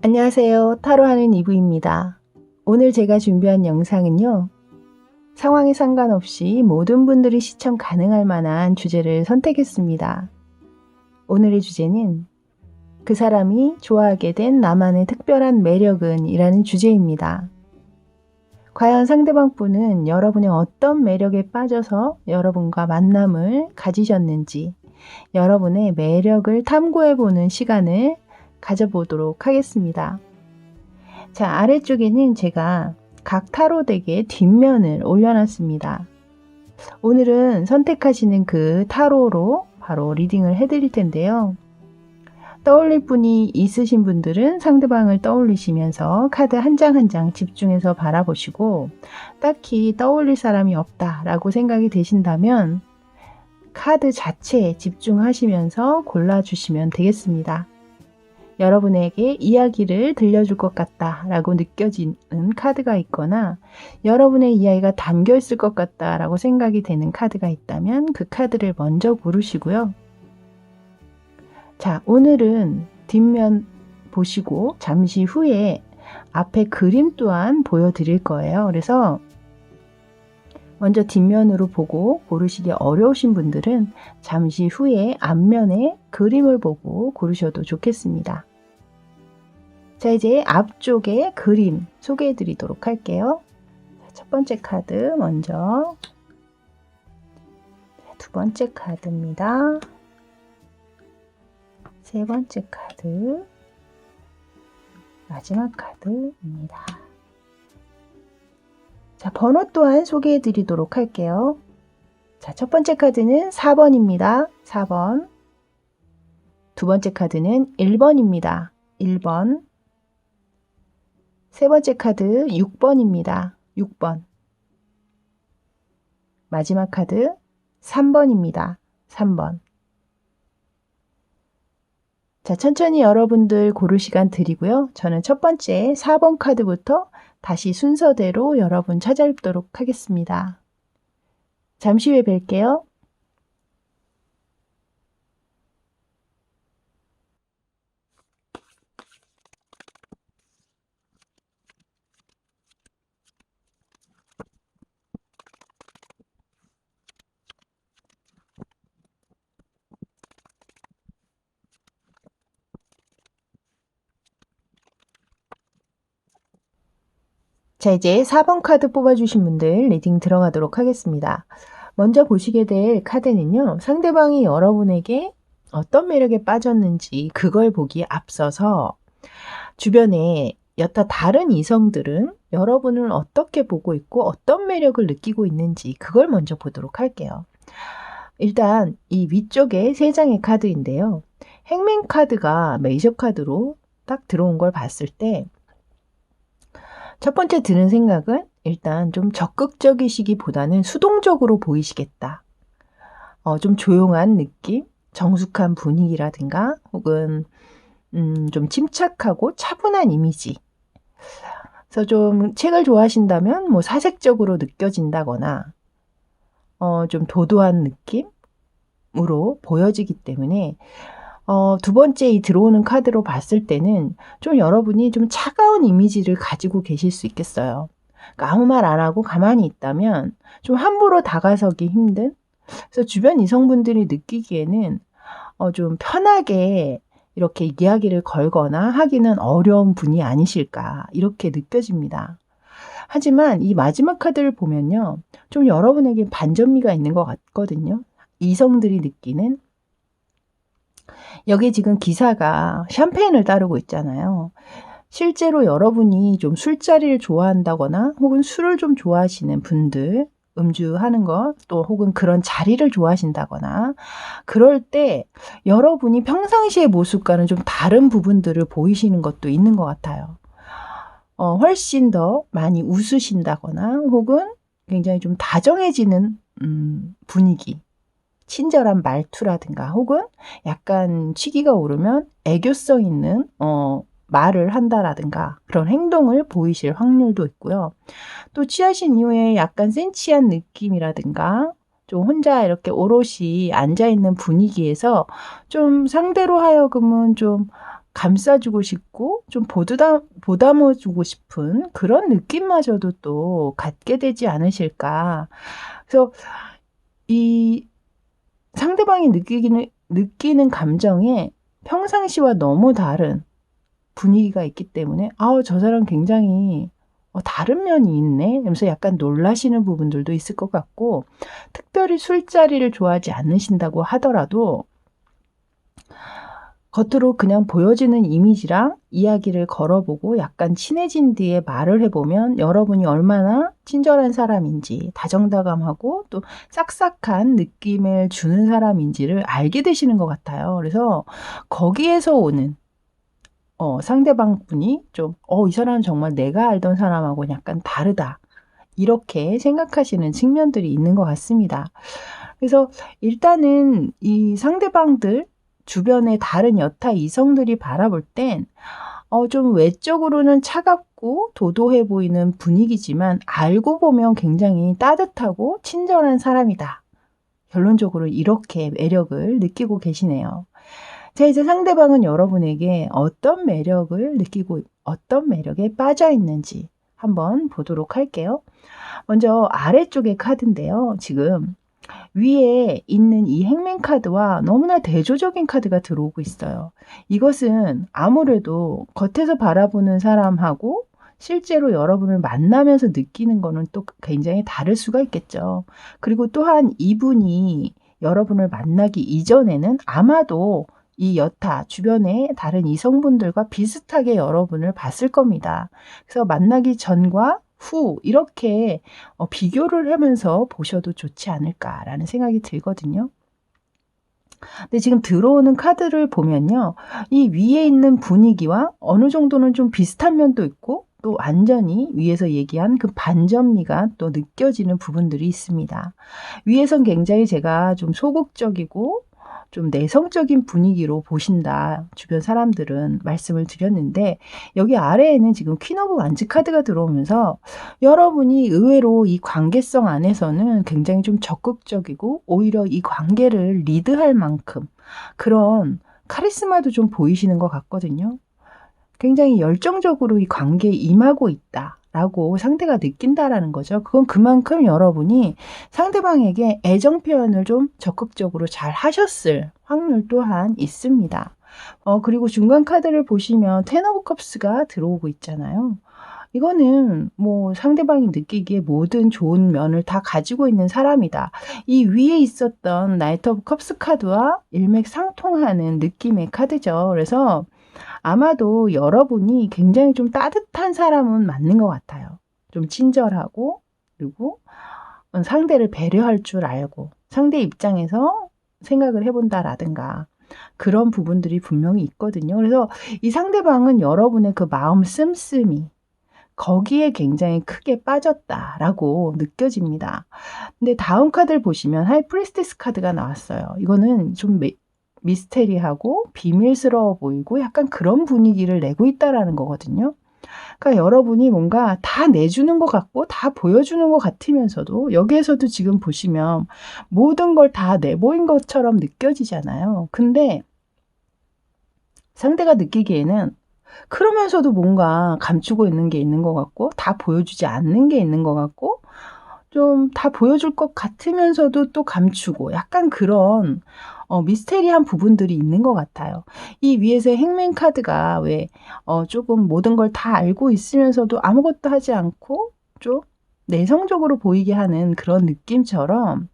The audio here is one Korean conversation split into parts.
안녕하세요. 타로하는 이브입니다. 오늘 제가 준비한 영상은요. 상황에 상관없이 모든 분들이 시청 가능할 만한 주제를 선택했습니다. 오늘의 주제는 그 사람이 좋아하게 된 나만의 특별한 매력은 이라는 주제입니다. 과연 상대방 분은 여러분의 어떤 매력에 빠져서 여러분과 만남을 가지셨는지 여러분의 매력을 탐구해보는 시간을 가져보도록 하겠습니다. 자, 아래쪽에는 제가 각 타로 덱의 뒷면을 올려놨습니다. 오늘은 선택하시는 그 타로로 바로 리딩을 해드릴 텐데요. 떠올릴 분이 있으신 분들은 상대방을 떠올리시면서 카드 한 장 한 장 집중해서 바라보시고 딱히 떠올릴 사람이 없다라고 생각이 되신다면 카드 자체에 집중하시면서 골라주시면 되겠습니다. 여러분에게 이야기를 들려줄 것 같다 라고 느껴지는 카드가 있거나 여러분의 이야기가 담겨 있을 것 같다 라고 생각이 되는 카드가 있다면 그 카드를 먼저 고르시고요. 자, 오늘은 뒷면 보시고 잠시 후에 앞에 그림 또한 보여드릴 거예요. 그래서 먼저 뒷면으로 보고 고르시기 어려우신 분들은 잠시 후에 앞면에 그림을 보고 고르셔도 좋겠습니다. 자, 이제 앞쪽에 그림 소개해 드리도록 할게요. 첫 번째 카드 먼저, 두 번째 카드입니다. 세 번째 카드, 마지막 카드입니다. 자, 번호 또한 소개해 드리도록 할게요. 자, 첫 번째 카드는 4번입니다. 4번. 두 번째 카드는 1번입니다. 1번. 세 번째 카드 6번입니다. 6번. 마지막 카드 3번입니다. 3번. 자, 천천히 여러분들 고를 시간 드리고요. 저는 첫 번째 4번 카드부터 다시 순서대로 여러분 찾아뵙도록 하겠습니다. 잠시 후에 뵐게요. 자, 이제 4번 카드 뽑아주신 분들 리딩 들어가도록 하겠습니다. 먼저 보시게 될 카드는요. 상대방이 여러분에게 어떤 매력에 빠졌는지 그걸 보기에 앞서서 주변에 여타 다른 이성들은 여러분을 어떻게 보고 있고 어떤 매력을 느끼고 있는지 그걸 먼저 보도록 할게요. 일단 이 위쪽에 3장의 카드인데요. 행맨 카드가 메이저 카드로 딱 들어온 걸 봤을 때 첫 번째 드는 생각은 일단 좀 적극적이시기보다는 수동적으로 보이시겠다. 좀 조용한 느낌, 정숙한 분위기라든가 혹은 좀 침착하고 차분한 이미지. 그래서 좀 책을 좋아하신다면 뭐 사색적으로 느껴진다거나 좀 도도한 느낌으로 보여지기 때문에 두 번째 이 들어오는 카드로 봤을 때는 좀 여러분이 좀 차가운 이미지를 가지고 계실 수 있겠어요. 그러니까 아무 말 안 하고 가만히 있다면 좀 함부로 다가서기 힘든, 그래서 주변 이성분들이 느끼기에는 좀 편하게 이렇게 이야기를 걸거나 하기는 어려운 분이 아니실까 이렇게 느껴집니다. 하지만 이 마지막 카드를 보면요. 좀 여러분에게 반전미가 있는 것 같거든요. 이성들이 느끼는. 여기 지금 기사가 샴페인을 따르고 있잖아요. 실제로 여러분이 좀 술자리를 좋아한다거나 혹은 술을 좀 좋아하시는 분들, 음주하는 것, 또 혹은 그런 자리를 좋아하신다거나 그럴 때 여러분이 평상시의 모습과는 좀 다른 부분들을 보이시는 것도 있는 것 같아요. 훨씬 더 많이 웃으신다거나 혹은 굉장히 좀 다정해지는 분위기, 친절한 말투라든가 혹은 약간 취기가 오르면 애교성 있는 말을 한다라든가 그런 행동을 보이실 확률도 있고요. 또 취하신 이후에 약간 센치한 느낌이라든가 좀 혼자 이렇게 오롯이 앉아있는 분위기에서 좀 상대로 하여금은 좀 감싸주고 싶고 좀 보담아주고 싶은 그런 느낌마저도 또 갖게 되지 않으실까. 그래서 이 상대방이 느끼는 감정에 평상시와 너무 다른 분위기가 있기 때문에 저 사람 굉장히 다른 면이 있네 하면서 약간 놀라시는 부분들도 있을 것 같고, 특별히 술자리를 좋아하지 않으신다고 하더라도 겉으로 그냥 보여지는 이미지랑 이야기를 걸어보고 약간 친해진 뒤에 말을 해보면 여러분이 얼마나 친절한 사람인지, 다정다감하고 또 싹싹한 느낌을 주는 사람인지를 알게 되시는 것 같아요. 그래서 거기에서 오는 상대방 분이 좀 이 사람은 정말 내가 알던 사람하고는 약간 다르다, 이렇게 생각하시는 측면들이 있는 것 같습니다. 그래서 일단은 이 상대방들 주변의 다른 여타 이성들이 바라볼 땐 좀 외적으로는 차갑고 도도해 보이는 분위기지만 알고 보면 굉장히 따뜻하고 친절한 사람이다. 결론적으로 이렇게 매력을 느끼고 계시네요. 자, 이제 상대방은 여러분에게 어떤 매력을 느끼고 어떤 매력에 빠져 있는지 한번 보도록 할게요. 먼저 아래쪽의 카드인데요. 지금 위에 있는 이 행맨 카드와 너무나 대조적인 카드가 들어오고 있어요. 이것은 아무래도 겉에서 바라보는 사람하고 실제로 여러분을 만나면서 느끼는 거는 또 굉장히 다를 수가 있겠죠. 그리고 또한 이분이 여러분을 만나기 이전에는 아마도 이 여타 주변의 다른 이성분들과 비슷하게 여러분을 봤을 겁니다. 그래서 만나기 전과 후 이렇게 비교를 하면서 보셔도 좋지 않을까라는 생각이 들거든요. 근데 지금 들어오는 카드를 보면요, 이 위에 있는 분위기와 어느 정도는 좀 비슷한 면도 있고 또 완전히 위에서 얘기한 그 반전미가 또 느껴지는 부분들이 있습니다. 위에선 굉장히 제가 좀 소극적이고 좀 내성적인 분위기로 보신다, 주변 사람들은 말씀을 드렸는데, 여기 아래에는 지금 퀸 오브 완즈 카드가 들어오면서 여러분이 의외로 이 관계성 안에서는 굉장히 좀 적극적이고 오히려 이 관계를 리드할 만큼 그런 카리스마도 좀 보이시는 것 같거든요. 굉장히 열정적으로 이 관계에 임하고 있다 라고 상대가 느낀다라는 거죠. 그건 그만큼 여러분이 상대방에게 애정 표현을 좀 적극적으로 잘 하셨을 확률 또한 있습니다. 그리고 중간 카드를 보시면 텐 오브 컵스가 들어오고 있잖아요. 이거는 뭐 상대방이 느끼기에 모든 좋은 면을 다 가지고 있는 사람이다. 이 위에 있었던 나이트 오브 컵스 카드와 일맥상통하는 느낌의 카드죠. 그래서 아마도 여러분이 굉장히 좀 따뜻한 사람은 맞는 것 같아요. 좀 친절하고, 그리고 상대를 배려할 줄 알고 상대 입장에서 생각을 해본다라든가 그런 부분들이 분명히 있거든요. 그래서 이 상대방은 여러분의 그 마음 씀씀이 거기에 굉장히 크게 빠졌다라고 느껴집니다. 근데 다음 카드를 보시면 하이프리스티스 카드가 나왔어요. 이거는 좀 미스테리하고 비밀스러워 보이고 약간 그런 분위기를 내고 있다라는 거거든요. 그러니까 여러분이 뭔가 다 내주는 것 같고 다 보여주는 것 같으면서도 여기에서도 지금 보시면 모든 걸 다 내보인 것처럼 느껴지잖아요. 근데 상대가 느끼기에는 그러면서도 뭔가 감추고 있는 게 있는 것 같고 다 보여주지 않는 게 있는 것 같고 좀 다 보여줄 것 같으면서도 또 감추고 약간 그런 미스테리한 부분들이 있는 것 같아요. 이 위에서 행맨 카드가 왜 조금 모든 걸 다 알고 있으면서도 아무것도 하지 않고 좀 내성적으로 보이게 하는 그런 느낌처럼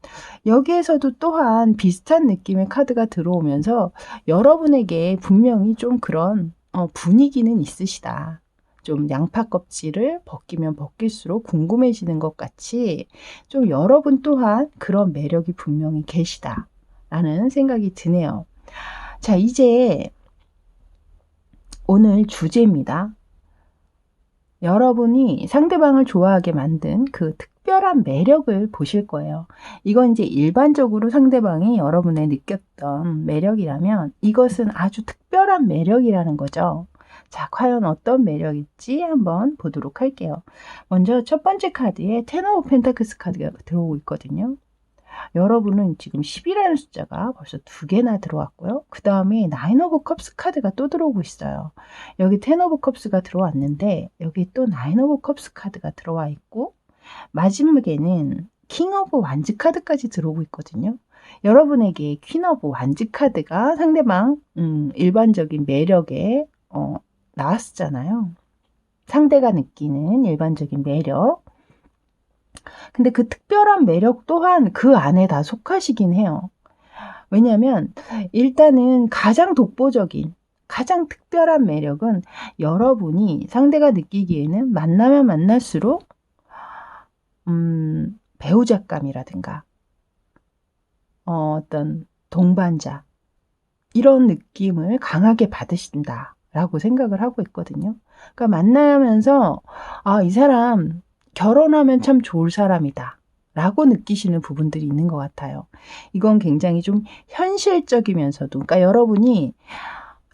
여기에서도 또한 비슷한 느낌의 카드가 들어오면서 여러분에게 분명히 좀 그런 분위기는 있으시다. 좀 양파 껍질을 벗기면 벗길수록 궁금해지는 것 같이 좀 여러분 또한 그런 매력이 분명히 계시다 라는 생각이 드네요. 자, 이제 오늘 주제입니다. 여러분이 상대방을 좋아하게 만든 그 특별한 매력을 보실 거예요. 이건 이제 일반적으로 상대방이 여러분의 느꼈던 매력이라면 이것은 아주 특별한 매력이라는 거죠. 자, 과연 어떤 매력일지 한번 보도록 할게요. 먼저 첫 번째 카드에 텐 오브 펜타클스 카드가 들어오고 있거든요. 여러분은 지금 10이라는 숫자가 벌써 2개나 들어왔고요. 그 다음에 9 오브 컵스 카드가 또 들어오고 있어요. 여기 10 오브 컵스가 들어왔는데 여기 또 9 오브 컵스 카드가 들어와 있고 마지막에는 킹 오브 완즈 카드까지 들어오고 있거든요. 여러분에게 퀸 오브 완즈 카드가 상대방 일반적인 매력에 나왔었잖아요. 상대가 느끼는 일반적인 매력. 근데 그 특별한 매력 또한 그 안에 다 속하시긴 해요. 왜냐하면 일단은 가장 독보적인, 가장 특별한 매력은 여러분이 상대가 느끼기에는 만나면 만날수록 배우자감이라든가 어떤 동반자 이런 느낌을 강하게 받으신다라고 생각을 하고 있거든요. 그러니까 만나면서 이 사람 결혼하면 참 좋을 사람이다 라고 느끼시는 부분들이 있는 것 같아요. 이건 굉장히 좀 현실적이면서도, 그러니까 여러분이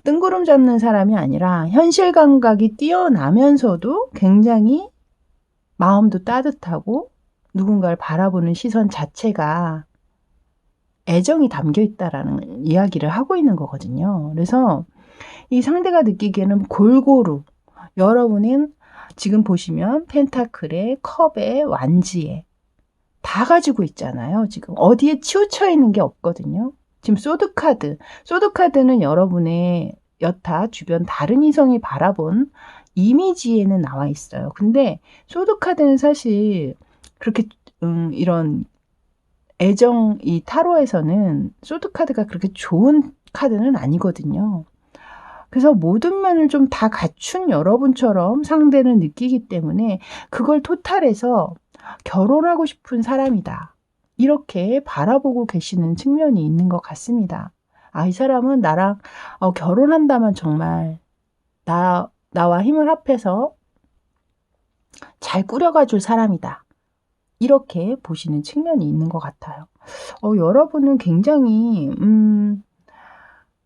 뜬구름 잡는 사람이 아니라 현실 감각이 뛰어나면서도 굉장히 마음도 따뜻하고 누군가를 바라보는 시선 자체가 애정이 담겨 있다라는 이야기를 하고 있는 거거든요. 그래서 이 상대가 느끼기에는 골고루 여러분은 지금 보시면 펜타클의 컵의 완지에 다 가지고 있잖아요. 지금 어디에 치우쳐 있는 게 없거든요. 지금 소드카드는 여러분의 여타 주변 다른 이성이 바라본 이미지에는 나와 있어요. 근데 소드카드는 사실 그렇게 이런 애정, 이 타로에서는 소드카드가 그렇게 좋은 카드는 아니거든요. 그래서 모든 면을 좀 다 갖춘 여러분처럼 상대는 느끼기 때문에 그걸 토탈해서 결혼하고 싶은 사람이다. 이렇게 바라보고 계시는 측면이 있는 것 같습니다. 이 사람은 나랑 결혼한다면 정말 나와 힘을 합해서 잘 꾸려가 줄 사람이다. 이렇게 보시는 측면이 있는 것 같아요. 여러분은 굉장히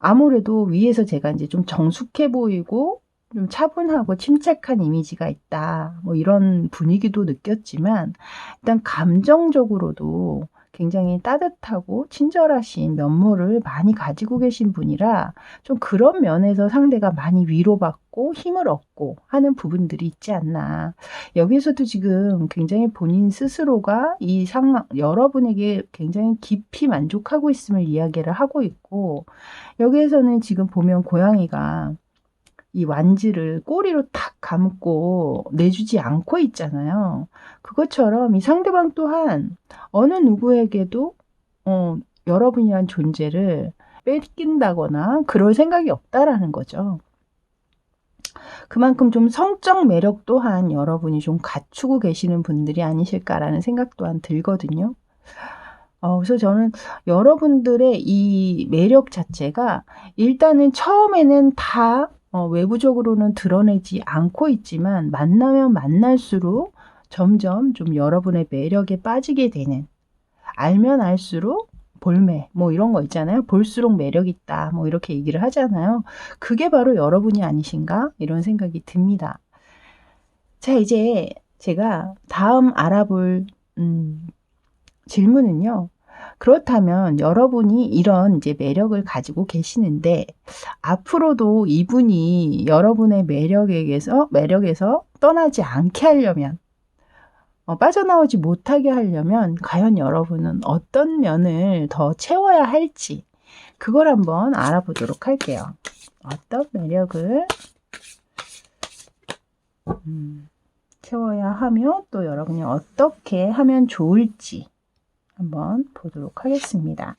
아무래도 위에서 제가 이제 좀 정숙해 보이고 좀 차분하고 침착한 이미지가 있다. 뭐 이런 분위기도 느꼈지만 일단 감정적으로도 굉장히 따뜻하고 친절하신 면모를 많이 가지고 계신 분이라 좀 그런 면에서 상대가 많이 위로받고 힘을 얻고 하는 부분들이 있지 않나. 여기서도 지금 굉장히 본인 스스로가 이 상황, 여러분에게 굉장히 깊이 만족하고 있음을 이야기를 하고 있고, 여기에서는 지금 보면 고양이가 이 완지를 꼬리로 탁 감고 내주지 않고 있잖아요. 그것처럼 이 상대방 또한 어느 누구에게도 여러분이란 존재를 뺏긴다거나 그럴 생각이 없다라는 거죠. 그만큼 좀 성적 매력 또한 여러분이 좀 갖추고 계시는 분들이 아니실까라는 생각 또한 들거든요. 그래서 저는 여러분들의 이 매력 자체가 일단은 처음에는 다 외부적으로는 드러내지 않고 있지만 만나면 만날수록 점점 좀 여러분의 매력에 빠지게 되는, 알면 알수록 볼매 뭐 이런 거 있잖아요. 볼수록 매력 있다 뭐 이렇게 얘기를 하잖아요. 그게 바로 여러분이 아니신가 이런 생각이 듭니다. 자, 이제 제가 다음 알아볼 질문은요. 그렇다면 여러분이 이런 이제 매력을 가지고 계시는데 앞으로도 이분이 여러분의 매력에서 떠나지 않게 하려면, 빠져나오지 못하게 하려면 과연 여러분은 어떤 면을 더 채워야 할지 그걸 한번 알아보도록 할게요. 어떤 매력을 채워야 하며 또 여러분이 어떻게 하면 좋을지 한번 보도록 하겠습니다.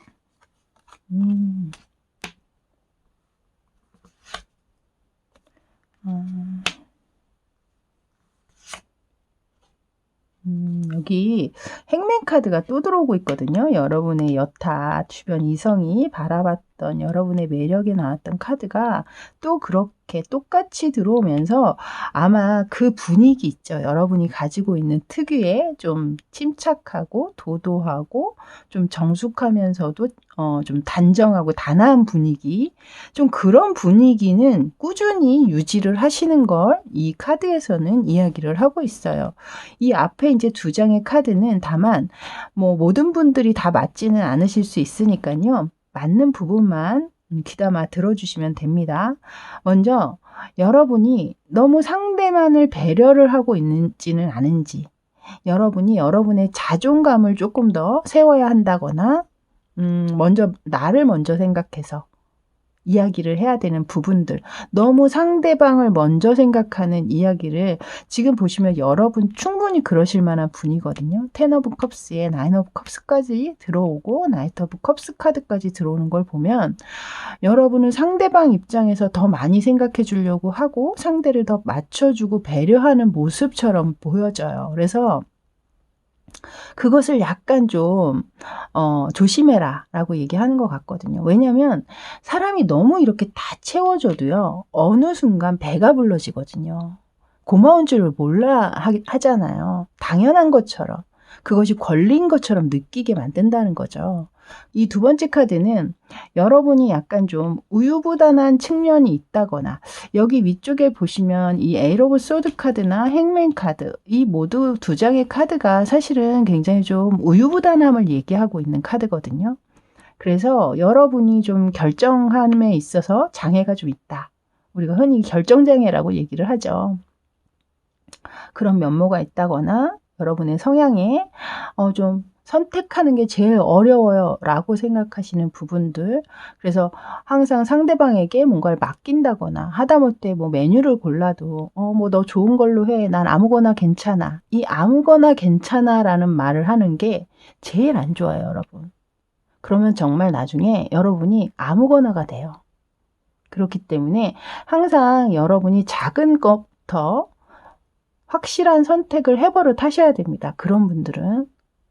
여기 행맨 카드가 또 들어오고 있거든요. 여러분의 여타 주변 이성이 바라봤던 나왔던 여러분의 매력에 나왔던 카드가 또 그렇게 똑같이 들어오면서 아마 그 분위기 있죠. 여러분이 가지고 있는 특유의 좀 침착하고 도도하고 좀 정숙하면서도 좀 단정하고 단아한 분위기, 좀 그런 분위기는 꾸준히 유지를 하시는 걸 이 카드에서는 이야기를 하고 있어요. 이 앞에 이제 두 장의 카드는 다만 뭐 모든 분들이 다 맞지는 않으실 수 있으니까요. 맞는 부분만 귀담아 들어주시면 됩니다. 먼저 여러분이 너무 상대만을 배려를 하고 있는지는 않은지, 여러분이 여러분의 자존감을 조금 더 세워야 한다거나 나를 먼저 생각해서 이야기를 해야 되는 부분들, 너무 상대방을 먼저 생각하는 이야기를 지금 보시면 여러분 충분히 그러실 만한 분이거든요. 텐 오브 컵스에 나인 오브 컵스까지 들어오고 나이트 오브 컵스 카드까지 들어오는 걸 보면 여러분은 상대방 입장에서 더 많이 생각해 주려고 하고 상대를 더 맞춰주고 배려하는 모습처럼 보여져요. 그래서 그것을 약간 좀 조심해라 라고 얘기하는 것 같거든요. 왜냐하면 사람이 너무 이렇게 다 채워줘도요. 어느 순간 배가 불러지거든요. 고마운 줄 몰라 하잖아요. 당연한 것처럼. 그것이 권리인 것처럼 느끼게 만든다는 거죠. 이 두 번째 카드는 여러분이 약간 좀 우유부단한 측면이 있다거나, 여기 위쪽에 보시면 이 에이 오브 소드 카드나 행맨 카드, 이 모두 두 장의 카드가 사실은 굉장히 좀 우유부단함을 얘기하고 있는 카드거든요. 그래서 여러분이 좀 결정함에 있어서 장애가 좀 있다. 우리가 흔히 결정장애라고 얘기를 하죠. 그런 면모가 있다거나 여러분의 성향에 좀 선택하는 게 제일 어려워요 라고 생각하시는 부분들, 그래서 항상 상대방에게 뭔가를 맡긴다거나 하다못해 뭐 메뉴를 골라도 뭐 너 좋은 걸로 해, 난 아무거나 괜찮아, 이 아무거나 괜찮아 라는 말을 하는 게 제일 안 좋아요 여러분. 그러면 정말 나중에 여러분이 아무거나가 돼요. 그렇기 때문에 항상 여러분이 작은 것부터 확실한 선택을 해버릇 하셔야 됩니다. 그런 분들은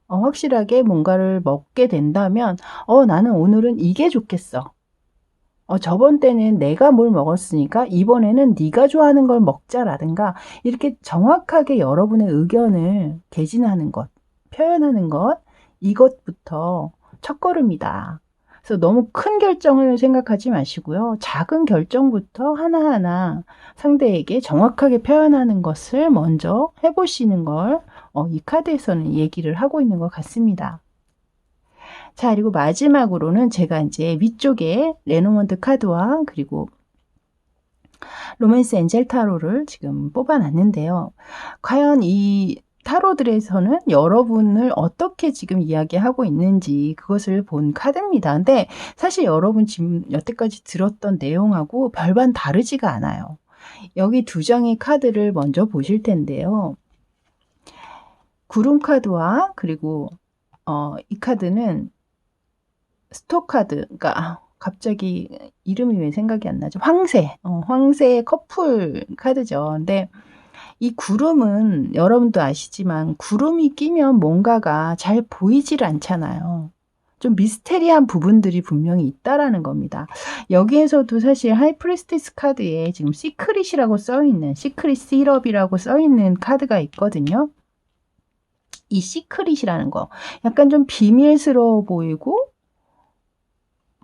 확실하게 뭔가를 먹게 된다면 나는 오늘은 이게 좋겠어. 저번 때는 내가 뭘 먹었으니까 이번에는 네가 좋아하는 걸 먹자라든가, 이렇게 정확하게 여러분의 의견을 개진하는 것, 표현하는 것, 이것부터 첫걸음이다. 그래서 너무 큰 결정을 생각하지 마시고요. 작은 결정부터 하나하나 상대에게 정확하게 표현하는 것을 먼저 해보시는 걸 이 카드에서는 얘기를 하고 있는 것 같습니다. 자, 그리고 마지막으로는 제가 이제 위쪽에 레노먼트 카드와 그리고 로맨스 엔젤 타로를 지금 뽑아놨는데요. 과연 이 타로들에서는 여러분을 어떻게 지금 이야기하고 있는지 그것을 본 카드입니다. 근데 사실 여러분 지금 여태까지 들었던 내용하고 별반 다르지가 않아요. 여기 두 장의 카드를 먼저 보실 텐데요. 구름 카드와 그리고 이 카드는 스토 카드, 그러니까 갑자기 이름이 왜 생각이 안 나죠? 황새 커플 카드죠. 근데 이 구름은 여러분도 아시지만 구름이 끼면 뭔가가 잘 보이질 않잖아요. 좀 미스테리한 부분들이 분명히 있다라는 겁니다. 여기에서도 사실 하이프리스티스 카드에 지금 시크릿이라고 써있는, 시크릿 시럽이라고 써있는 카드가 있거든요. 이 시크릿이라는 거 약간 좀 비밀스러워 보이고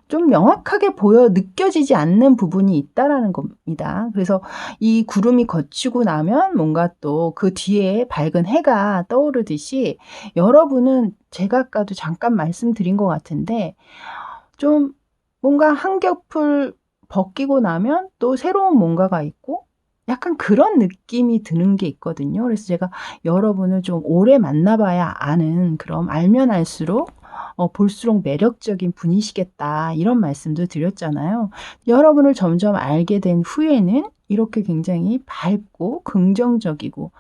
좀 명확하게 느껴지지 않는 부분이 있다라는 겁니다. 그래서 이 구름이 거치고 나면 뭔가 또 그 뒤에 밝은 해가 떠오르듯이 여러분은 제가 아까도 잠깐 말씀드린 것 같은데 좀 뭔가 한 겹을 벗기고 나면 또 새로운 뭔가가 있고 약간 그런 느낌이 드는 게 있거든요. 그래서 제가 여러분을 좀 오래 만나봐야 아는, 그럼 알면 알수록 볼수록 매력적인 분이시겠다, 이런 말씀도 드렸잖아요. 여러분을 점점 알게 된 후에는 이렇게 굉장히 밝고 긍정적이고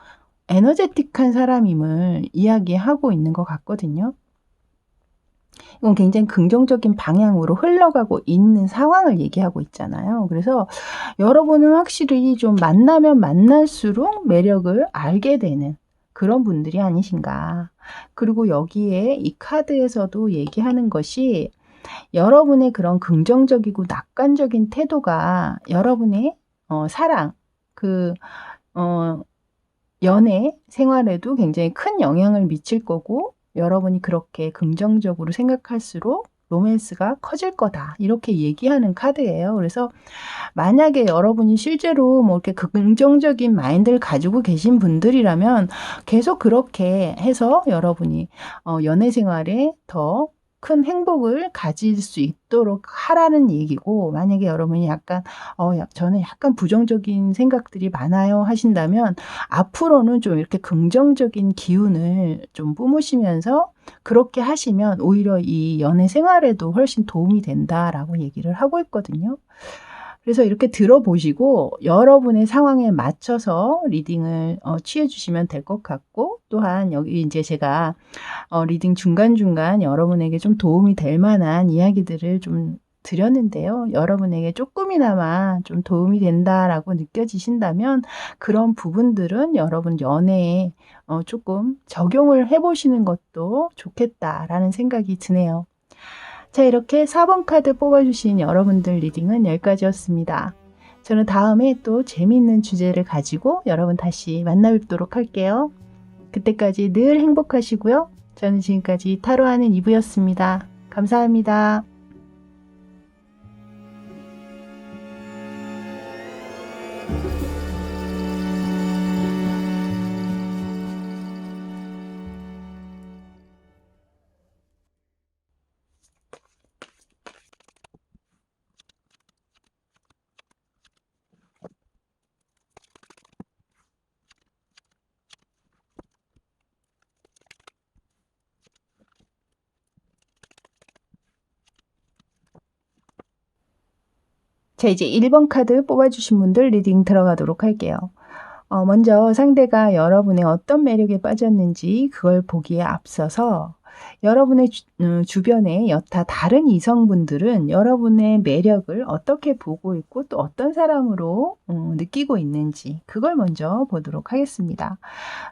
에너제틱한 사람임을 이야기하고 있는 것 같거든요. 이건 굉장히 긍정적인 방향으로 흘러가고 있는 상황을 얘기하고 있잖아요. 그래서 여러분은 확실히 좀 만나면 만날수록 매력을 알게 되는 그런 분들이 아니신가. 그리고 여기에 이 카드에서도 얘기하는 것이 여러분의 그런 긍정적이고 낙관적인 태도가 여러분의 사랑, 연애 생활에도 굉장히 큰 영향을 미칠 거고, 여러분이 그렇게 긍정적으로 생각할수록 로맨스가 커질 거다. 이렇게 얘기하는 카드예요. 그래서 만약에 여러분이 실제로 뭐 이렇게 긍정적인 마인드를 가지고 계신 분들이라면 계속 그렇게 해서 여러분이 연애 생활에 더 큰 행복을 가질 수 있도록 하라는 얘기고, 만약에 여러분이 약간 저는 약간 부정적인 생각들이 많아요 하신다면 앞으로는 좀 이렇게 긍정적인 기운을 좀 뿜으시면서 그렇게 하시면 오히려 이 연애 생활에도 훨씬 도움이 된다라고 얘기를 하고 있거든요. 그래서 이렇게 들어보시고 여러분의 상황에 맞춰서 리딩을 취해 주시면 될 것 같고, 또한 여기 이제 제가 리딩 중간중간 여러분에게 좀 도움이 될 만한 이야기들을 좀 드렸는데요. 여러분에게 조금이나마 좀 도움이 된다라고 느껴지신다면 그런 부분들은 여러분 연애에 조금 적용을 해보시는 것도 좋겠다라는 생각이 드네요. 자, 이렇게 4번 카드 뽑아주신 여러분들 리딩은 여기까지였습니다. 저는 다음에 또 재미있는 주제를 가지고 여러분 다시 만나 뵙도록 할게요. 그때까지 늘 행복하시고요. 저는 지금까지 타로하는 이브였습니다. 감사합니다. 자, 이제 1번 카드 뽑아주신 분들 리딩 들어가도록 할게요. 먼저 상대가 여러분의 어떤 매력에 빠졌는지 그걸 보기에 앞서서 여러분의 주변에 여타 다른 이성분들은 여러분의 매력을 어떻게 보고 있고 또 어떤 사람으로 느끼고 있는지 그걸 먼저 보도록 하겠습니다.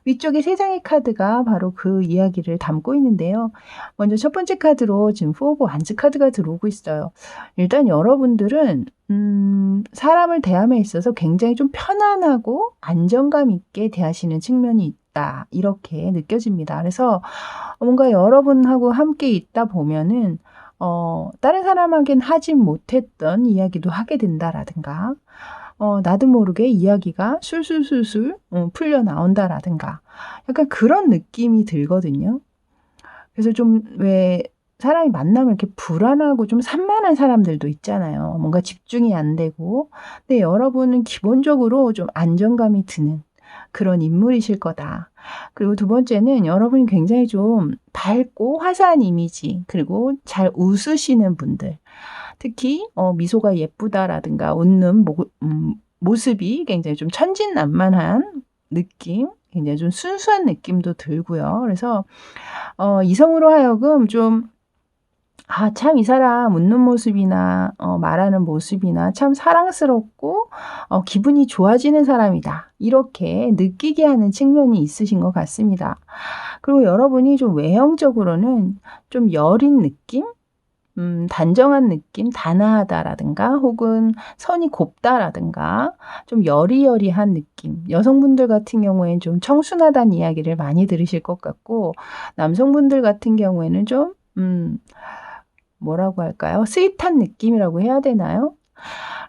위쪽에 3장의 카드가 바로 그 이야기를 담고 있는데요. 먼저 첫 번째 카드로 지금 4 오브 완즈 카드가 들어오고 있어요. 일단 여러분들은 사람을 대함에 있어서 굉장히 좀 편안하고 안정감 있게 대하시는 측면이 있다. 이렇게 느껴집니다. 그래서 뭔가 여러분하고 함께 있다 보면은 다른 사람에겐 하지 못했던 이야기도 하게 된다라든가 나도 모르게 이야기가 술술술술 풀려 나온다라든가 약간 그런 느낌이 들거든요. 그래서 좀 왜 사람이 만나면 이렇게 불안하고 좀 산만한 사람들도 있잖아요. 뭔가 집중이 안 되고. 근데 여러분은 기본적으로 좀 안정감이 드는 그런 인물이실 거다. 그리고 두 번째는 여러분이 굉장히 좀 밝고 화사한 이미지, 그리고 잘 웃으시는 분들. 특히 미소가 예쁘다라든가 웃는 모습이 굉장히 좀 천진난만한 느낌, 굉장히 좀 순수한 느낌도 들고요. 그래서 이성으로 하여금 좀 참 이 사람 웃는 모습이나 말하는 모습이나 참 사랑스럽고 기분이 좋아지는 사람이다. 이렇게 느끼게 하는 측면이 있으신 것 같습니다. 그리고 여러분이 좀 외형적으로는 좀 여린 느낌? 단정한 느낌, 단아하다라든가 혹은 선이 곱다라든가 좀 여리여리한 느낌. 여성분들 같은 경우에는 좀 청순하다는 이야기를 많이 들으실 것 같고, 남성분들 같은 경우에는 좀 뭐라고 할까요? 스윗한 느낌이라고 해야 되나요?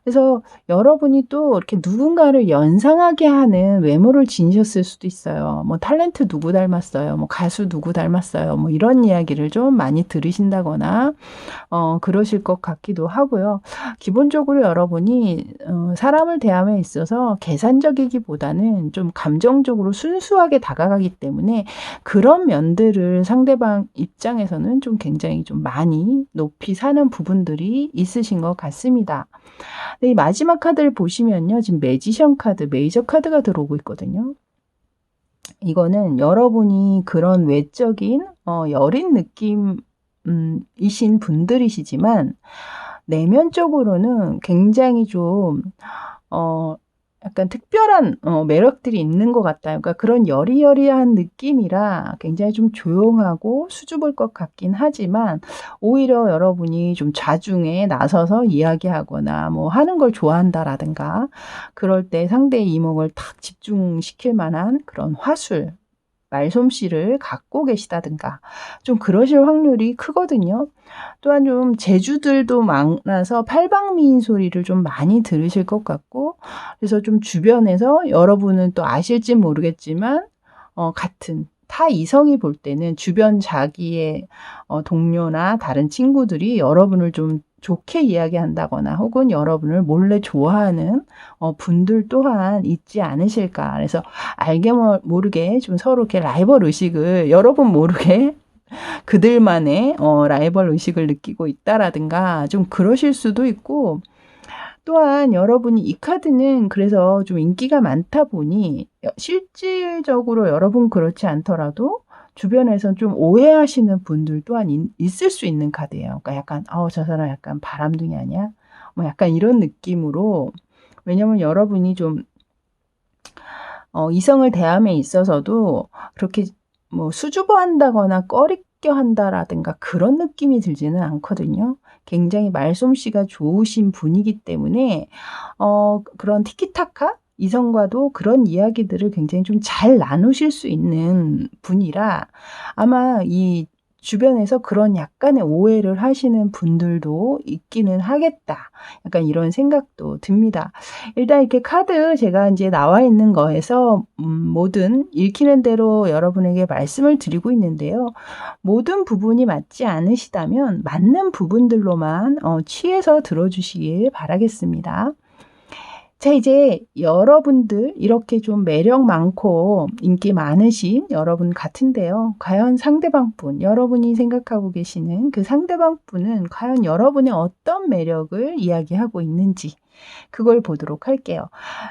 그래서 여러분이 또 이렇게 누군가를 연상하게 하는 외모를 지니셨을 수도 있어요. 뭐 탤런트 누구 닮았어요? 뭐 가수 누구 닮았어요? 뭐 이런 이야기를 좀 많이 들으신다거나 그러실 것 같기도 하고요. 기본적으로 여러분이 사람을 대함에 있어서 계산적이기보다는 좀 감정적으로 순수하게 다가가기 때문에 그런 면들을 상대방 입장에서는 좀 굉장히 좀 많이 높이 사는 부분들이 있으신 것 같습니다. 네, 이 마지막 카드를 보시면요. 지금 매지션 카드, 메이저 카드가 들어오고 있거든요. 이거는 여러분이 그런 외적인 여린 느낌 이신 분들이시지만 내면적으로는 굉장히 좀 약간 특별한 매력들이 있는 것 같아요. 그러니까 그런 여리여리한 느낌이라 굉장히 좀 조용하고 수줍을 것 같긴 하지만 오히려 여러분이 좀 좌중에 나서서 이야기하거나 뭐 하는 걸 좋아한다라든가 그럴 때 상대의 이목을 탁 집중시킬 만한 그런 화술, 말솜씨를 갖고 계시다든가 좀 그러실 확률이 크거든요. 또한 좀 재주들도 많아서 팔방미인 소리를 좀 많이 들으실 것 같고 그래서 좀 주변에서 여러분은 또 아실지 모르겠지만 같은 타 이성이 볼 때는 주변 자기의 동료나 다른 친구들이 여러분을 좀 좋게 이야기한다거나 혹은 여러분을 몰래 좋아하는 분들 또한 있지 않으실까. 그래서 알게 모르게 좀 서로 이렇게 라이벌 의식을 여러분 모르게 그들만의 라이벌 의식을 느끼고 있다라든가 좀 그러실 수도 있고 또한 여러분이 이 카드는 그래서 좀 인기가 많다 보니 실질적으로 여러분 그렇지 않더라도 주변에선 좀 오해하시는 분들 또한 있을 수 있는 카드예요. 그러니까 약간 저 사람 약간 바람둥이 아니야? 뭐 약간 이런 느낌으로 왜냐면 여러분이 좀 이성을 대함에 있어서도 그렇게 뭐 수줍어한다거나 꺼리껴 한다라든가 그런 느낌이 들지는 않거든요. 굉장히 말솜씨가 좋으신 분이기 때문에 그런 티키타카 이성과도 그런 이야기들을 굉장히 좀 잘 나누실 수 있는 분이라 아마 이 주변에서 그런 약간의 오해를 하시는 분들도 있기는 하겠다. 약간 이런 생각도 듭니다. 일단 이렇게 카드 제가 이제 나와 있는 거에서 뭐든 읽히는 대로 여러분에게 말씀을 드리고 있는데요. 모든 부분이 맞지 않으시다면 맞는 부분들로만 취해서 들어주시길 바라겠습니다. 자, 이제 여러분들 이렇게 좀 매력 많고 인기 많으신 여러분 같은데요. 과연 상대방분, 여러분이 생각하고 계시는 그 상대방분은 과연 여러분의 어떤 매력을 이야기하고 있는지 그걸 보도록 할게요.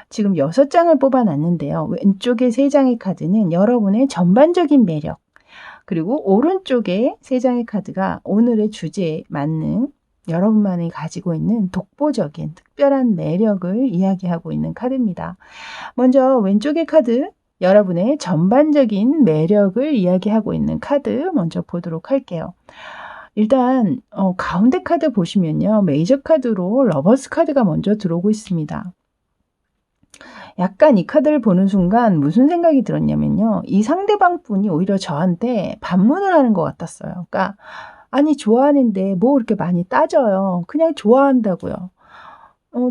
지금 6장을 뽑아놨는데요. 왼쪽에 3장의 카드는 여러분의 전반적인 매력, 그리고 오른쪽에 3장의 카드가 오늘의 주제에 맞는 여러분만이 가지고 있는 독보적인 특별한 매력을 이야기하고 있는 카드입니다. 먼저 왼쪽의 카드, 여러분의 전반적인 매력을 이야기하고 있는 카드 먼저 보도록 할게요. 일단 가운데 카드 보시면요. 메이저 카드로 러버스 카드가 먼저 들어오고 있습니다. 약간 이 카드를 보는 순간 무슨 생각이 들었냐면요. 이 상대방 분이 오히려 저한테 반문을 하는 것 같았어요. 그러니까 아니 좋아하는데 뭐 그렇게 많이 따져요. 그냥 좋아한다고요.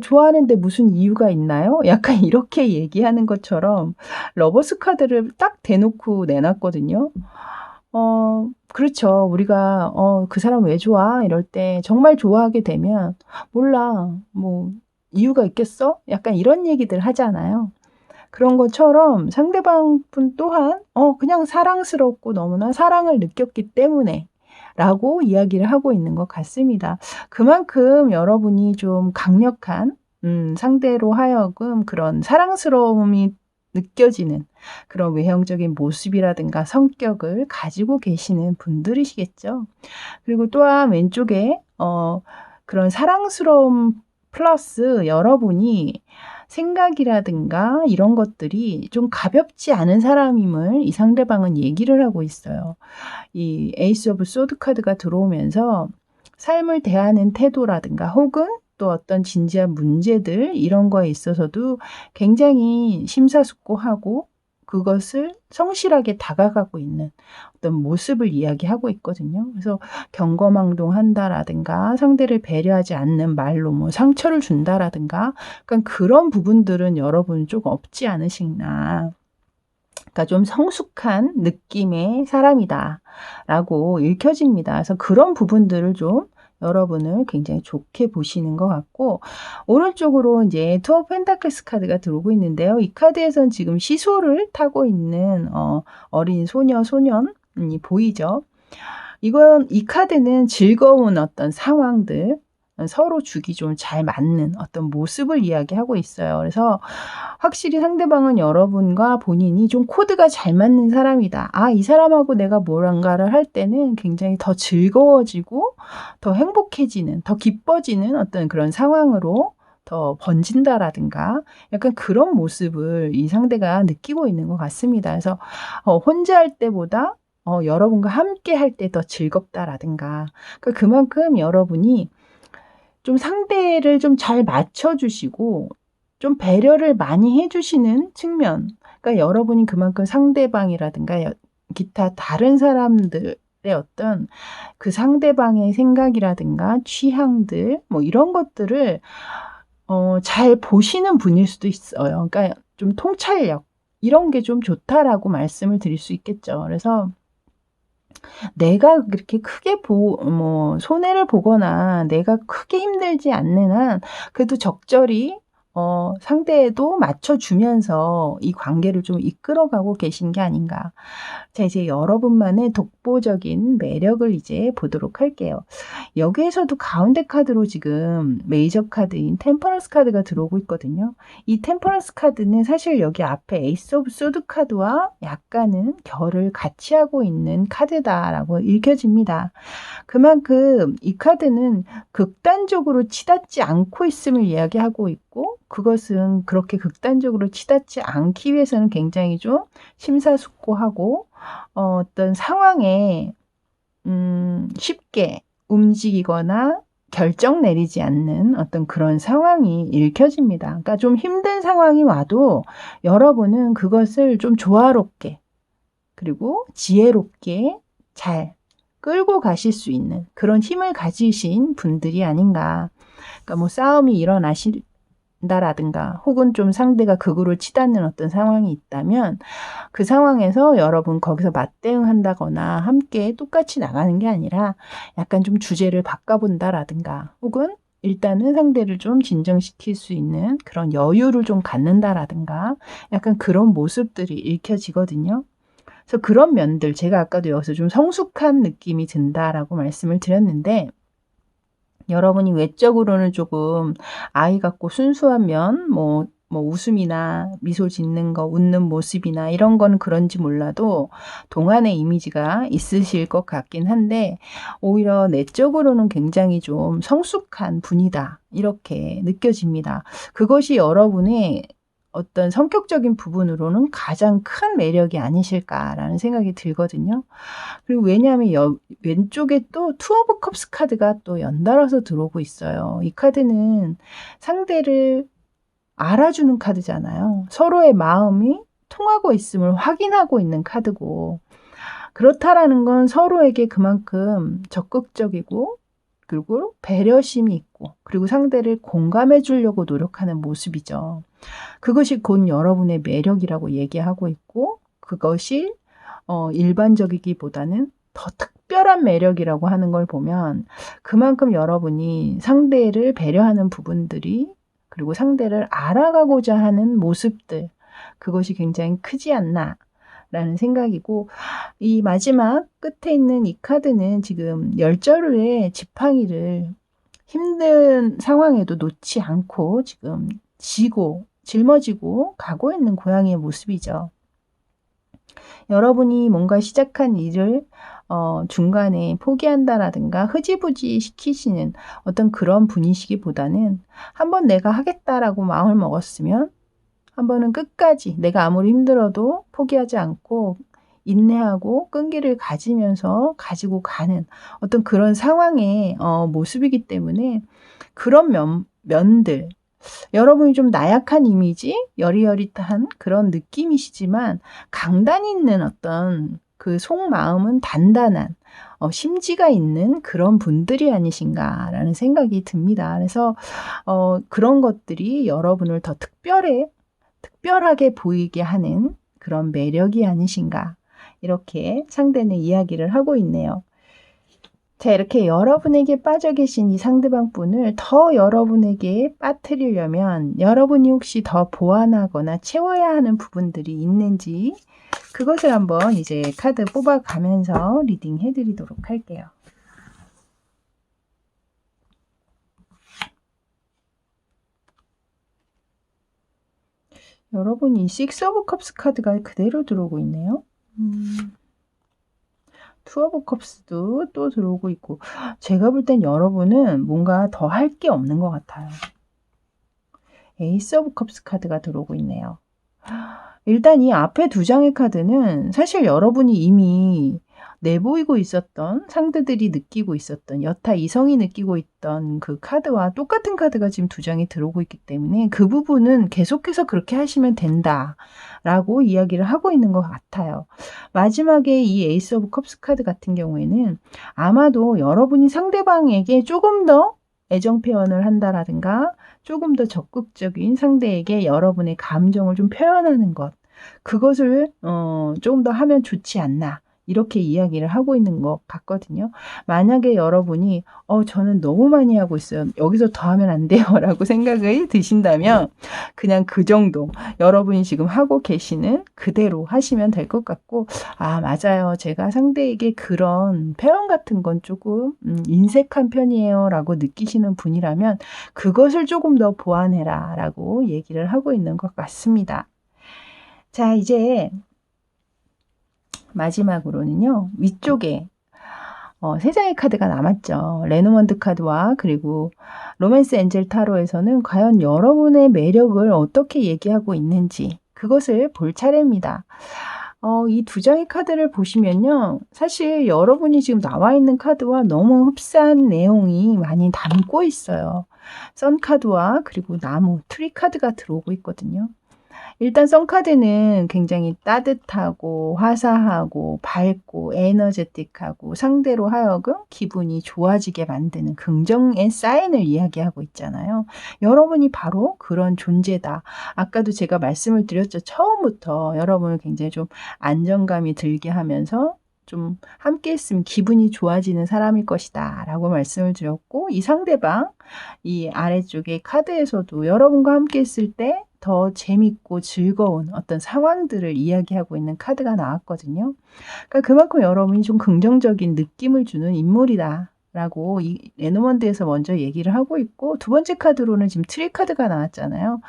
좋아하는데 무슨 이유가 있나요? 약간 이렇게 얘기하는 것처럼 러버스 카드를 딱 대놓고 내놨거든요. 그렇죠. 우리가 그 사람 왜 좋아? 이럴 때 정말 좋아하게 되면 몰라. 뭐 이유가 있겠어? 약간 이런 얘기들 하잖아요. 그런 것처럼 상대방 분 또한 그냥 사랑스럽고 너무나 사랑을 느꼈기 때문에 라고 이야기를 하고 있는 것 같습니다. 그만큼 여러분이 좀 강력한 상대로 하여금 그런 사랑스러움이 느껴지는 그런 외형적인 모습이라든가 성격을 가지고 계시는 분들이시겠죠. 그리고 또한 왼쪽에 그런 사랑스러움 플러스 여러분이 생각이라든가 이런 것들이 좀 가볍지 않은 사람임을 이 상대방은 얘기를 하고 있어요. 이 에이스 오브 소드 카드가 들어오면서 삶을 대하는 태도라든가 혹은 또 어떤 진지한 문제들 이런 거에 있어서도 굉장히 심사숙고하고 그것을 성실하게 다가가고 있는 어떤 모습을 이야기하고 있거든요. 그래서 경거망동한다라든가 상대를 배려하지 않는 말로 뭐 상처를 준다라든가 그러니까 그런 부분들은 여러분 좀 없지 않으시나. 그러니까 좀 성숙한 느낌의 사람이다라고 읽혀집니다. 그래서 그런 부분들을 좀 여러분을 굉장히 좋게 보시는 것 같고 오른쪽으로 이제 투어 펜타클스 카드가 들어오고 있는데요. 이 카드에선 지금 시소를 타고 있는 어린 소년이 보이죠. 이 카드는 즐거운 어떤 상황들 서로 주기 좀 잘 맞는 어떤 모습을 이야기하고 있어요. 그래서 확실히 상대방은 여러분과 본인이 좀 코드가 잘 맞는 사람이다. 이 사람하고 내가 뭔가를 할 때는 굉장히 더 즐거워지고 더 행복해지는, 더 기뻐지는 어떤 그런 상황으로 더 번진다라든가 약간 그런 모습을 이 상대가 느끼고 있는 것 같습니다. 그래서 혼자 할 때보다 여러분과 함께 할 때 더 즐겁다라든가 그러니까 그만큼 여러분이 좀 상대를 좀 잘 맞춰주시고 좀 배려를 많이 해주시는 측면 그러니까 여러분이 그만큼 상대방이라든가 기타 다른 사람들의 어떤 그 상대방의 생각이라든가 취향들 뭐 이런 것들을 잘 보시는 분일 수도 있어요. 그러니까 좀 통찰력 이런 게 좀 좋다라고 말씀을 드릴 수 있겠죠. 그래서 내가 그렇게 크게 손해를 보거나 내가 크게 힘들지 않는 한 그래도 적절히 상대에도 맞춰주면서 이 관계를 좀 이끌어가고 계신 게 아닌가. 자, 이제 여러분만의 독보적인 매력을 이제 보도록 할게요. 여기에서도 가운데 카드로 지금 메이저 카드인 템퍼런스 카드가 들어오고 있거든요. 이 템퍼런스 카드는 사실 여기 앞에 에이스 오브 소드 카드와 약간은 결을 같이 하고 있는 카드다라고 읽혀집니다. 그만큼 이 카드는 극단적으로 치닫지 않고 있음을 이야기하고 있고 그것은 그렇게 극단적으로 치닫지 않기 위해서는 굉장히 좀 심사숙고하고 어떤 상황에 쉽게 움직이거나 결정 내리지 않는 어떤 그런 상황이 읽혀집니다. 그러니까 좀 힘든 상황이 와도 여러분은 그것을 좀 조화롭게 그리고 지혜롭게 잘 끌고 가실 수 있는 그런 힘을 가지신 분들이 아닌가. 그러니까 뭐 싸움이 일어나신다라든가 혹은 좀 상대가 극으로 치닫는 어떤 상황이 있다면 그 상황에서 여러분 거기서 맞대응한다거나 함께 똑같이 나가는 게 아니라 약간 좀 주제를 바꿔본다라든가 혹은 일단은 상대를 좀 진정시킬 수 있는 그런 여유를 좀 갖는다라든가 약간 그런 모습들이 읽혀지거든요. 그래서 그런 면들 제가 아까도 여기서 좀 성숙한 느낌이 든다라고 말씀을 드렸는데 여러분이 외적으로는 조금 아이 같고 순수한 면, 뭐 웃음이나 미소 짓는 거, 웃는 모습이나 이런 건 그런지 몰라도 동안의 이미지가 있으실 것 같긴 한데 오히려 내적으로는 굉장히 좀 성숙한 분이다. 이렇게 느껴집니다. 그것이 여러분의 어떤 성격적인 부분으로는 가장 큰 매력이 아니실까라는 생각이 들거든요. 그리고 왜냐하면 왼쪽에 또 투 오브 컵스 카드가 또 연달아서 들어오고 있어요. 이 카드는 상대를 알아주는 카드잖아요. 서로의 마음이 통하고 있음을 확인하고 있는 카드고 그렇다라는 건 서로에게 그만큼 적극적이고 그리고 배려심이 있고 그리고 상대를 공감해 주려고 노력하는 모습이죠. 그것이 곧 여러분의 매력이라고 얘기하고 있고 그것이 일반적이기보다는 더 특별한 매력이라고 하는 걸 보면 그만큼 여러분이 상대를 배려하는 부분들이 그리고 상대를 알아가고자 하는 모습들 그것이 굉장히 크지 않나 라는 생각이고 이 마지막 끝에 있는 이 카드는 지금 열자루의 지팡이를 힘든 상황에도 놓지 않고 지금 짊어지고 가고 있는 고양이의 모습이죠. 여러분이 뭔가 시작한 일을 중간에 포기한다라든가 흐지부지 시키시는 어떤 그런 분이시기보다는 한번 내가 하겠다라고 마음을 먹었으면 한 번은 끝까지 내가 아무리 힘들어도 포기하지 않고 인내하고 끈기를 가지면서 가지고 가는 어떤 그런 상황의 모습이기 때문에 그런 면들 여러분이 좀 나약한 이미지, 여리여릿한 그런 느낌이시지만 강단 있는 어떤 그 속마음은 단단한 심지가 있는 그런 분들이 아니신가라는 생각이 듭니다. 그래서 그런 것들이 여러분을 더 특별하게 보이게 하는 그런 매력이 아니신가 이렇게 상대는 이야기를 하고 있네요. 자, 이렇게 여러분에게 빠져 계신 이 상대방 분을 더 여러분에게 빠뜨리려면 여러분이 혹시 더 보완하거나 채워야 하는 부분들이 있는지 그것을 한번 이제 카드 뽑아가면서 리딩 해드리도록 할게요. 여러분이 식스 오브 컵스 카드가 그대로 들어오고 있네요. 투 오브 컵스도 또 들어오고 있고 제가 볼 땐 여러분은 뭔가 더 할 게 없는 것 같아요. 에이스 오브 컵스 카드가 들어오고 있네요. 일단 이 앞에 두 장의 카드는 사실 여러분이 이미 내보이고 있었던, 상대들이 느끼고 있었던, 여타 이성이 느끼고 있던 그 카드와 똑같은 카드가 지금 두 장이 들어오고 있기 때문에 그 부분은 계속해서 그렇게 하시면 된다라고 이야기를 하고 있는 것 같아요. 마지막에 이 에이스 오브 컵스 카드 같은 경우에는 아마도 여러분이 상대방에게 조금 더 애정 표현을 한다라든가 조금 더 적극적인 상대에게 여러분의 감정을 좀 표현하는 것, 그것을 조금 더 하면 좋지 않나, 이렇게 이야기를 하고 있는 것 같거든요. 만약에 여러분이 저는 너무 많이 하고 있어요, 여기서 더 하면 안 돼요 라고 생각이 드신다면 그냥 그 정도, 여러분이 지금 하고 계시는 그대로 하시면 될 것 같고, 맞아요, 제가 상대에게 그런 표현 같은 건 조금 인색한 편이에요 라고 느끼시는 분이라면 그것을 조금 더 보완해라 라고 얘기를 하고 있는 것 같습니다. 자, 이제 마지막으로는요, 위쪽에 세 장의 카드가 남았죠. 레노먼드 카드와 그리고 로맨스 엔젤 타로에서는 과연 여러분의 매력을 어떻게 얘기하고 있는지 그것을 볼 차례입니다. 이 두 장의 카드를 보시면요, 사실 여러분이 지금 나와 있는 카드와 너무 흡사한 내용이 많이 담고 있어요. 선 카드와 그리고 나무, 트리 카드가 들어오고 있거든요. 일단 선카드는 굉장히 따뜻하고 화사하고 밝고 에너제틱하고 상대로 하여금 기분이 좋아지게 만드는 긍정의 사인을 이야기하고 있잖아요. 여러분이 바로 그런 존재다. 아까도 제가 말씀을 드렸죠. 처음부터 여러분을 굉장히 좀 안정감이 들게 하면서 좀 함께 있으면 기분이 좋아지는 사람일 것이다 라고 말씀을 드렸고, 이 상대방, 이 아래쪽에 카드에서도 여러분과 함께 있을 때 더 재밌고 즐거운 어떤 상황들을 이야기하고 있는 카드가 나왔거든요. 그러니까 그만큼 여러분이 좀 긍정적인 느낌을 주는 인물이다 라고 이 레노먼드에서 먼저 얘기를 하고 있고, 두 번째 카드로는 지금 트리 카드가 나왔잖아요.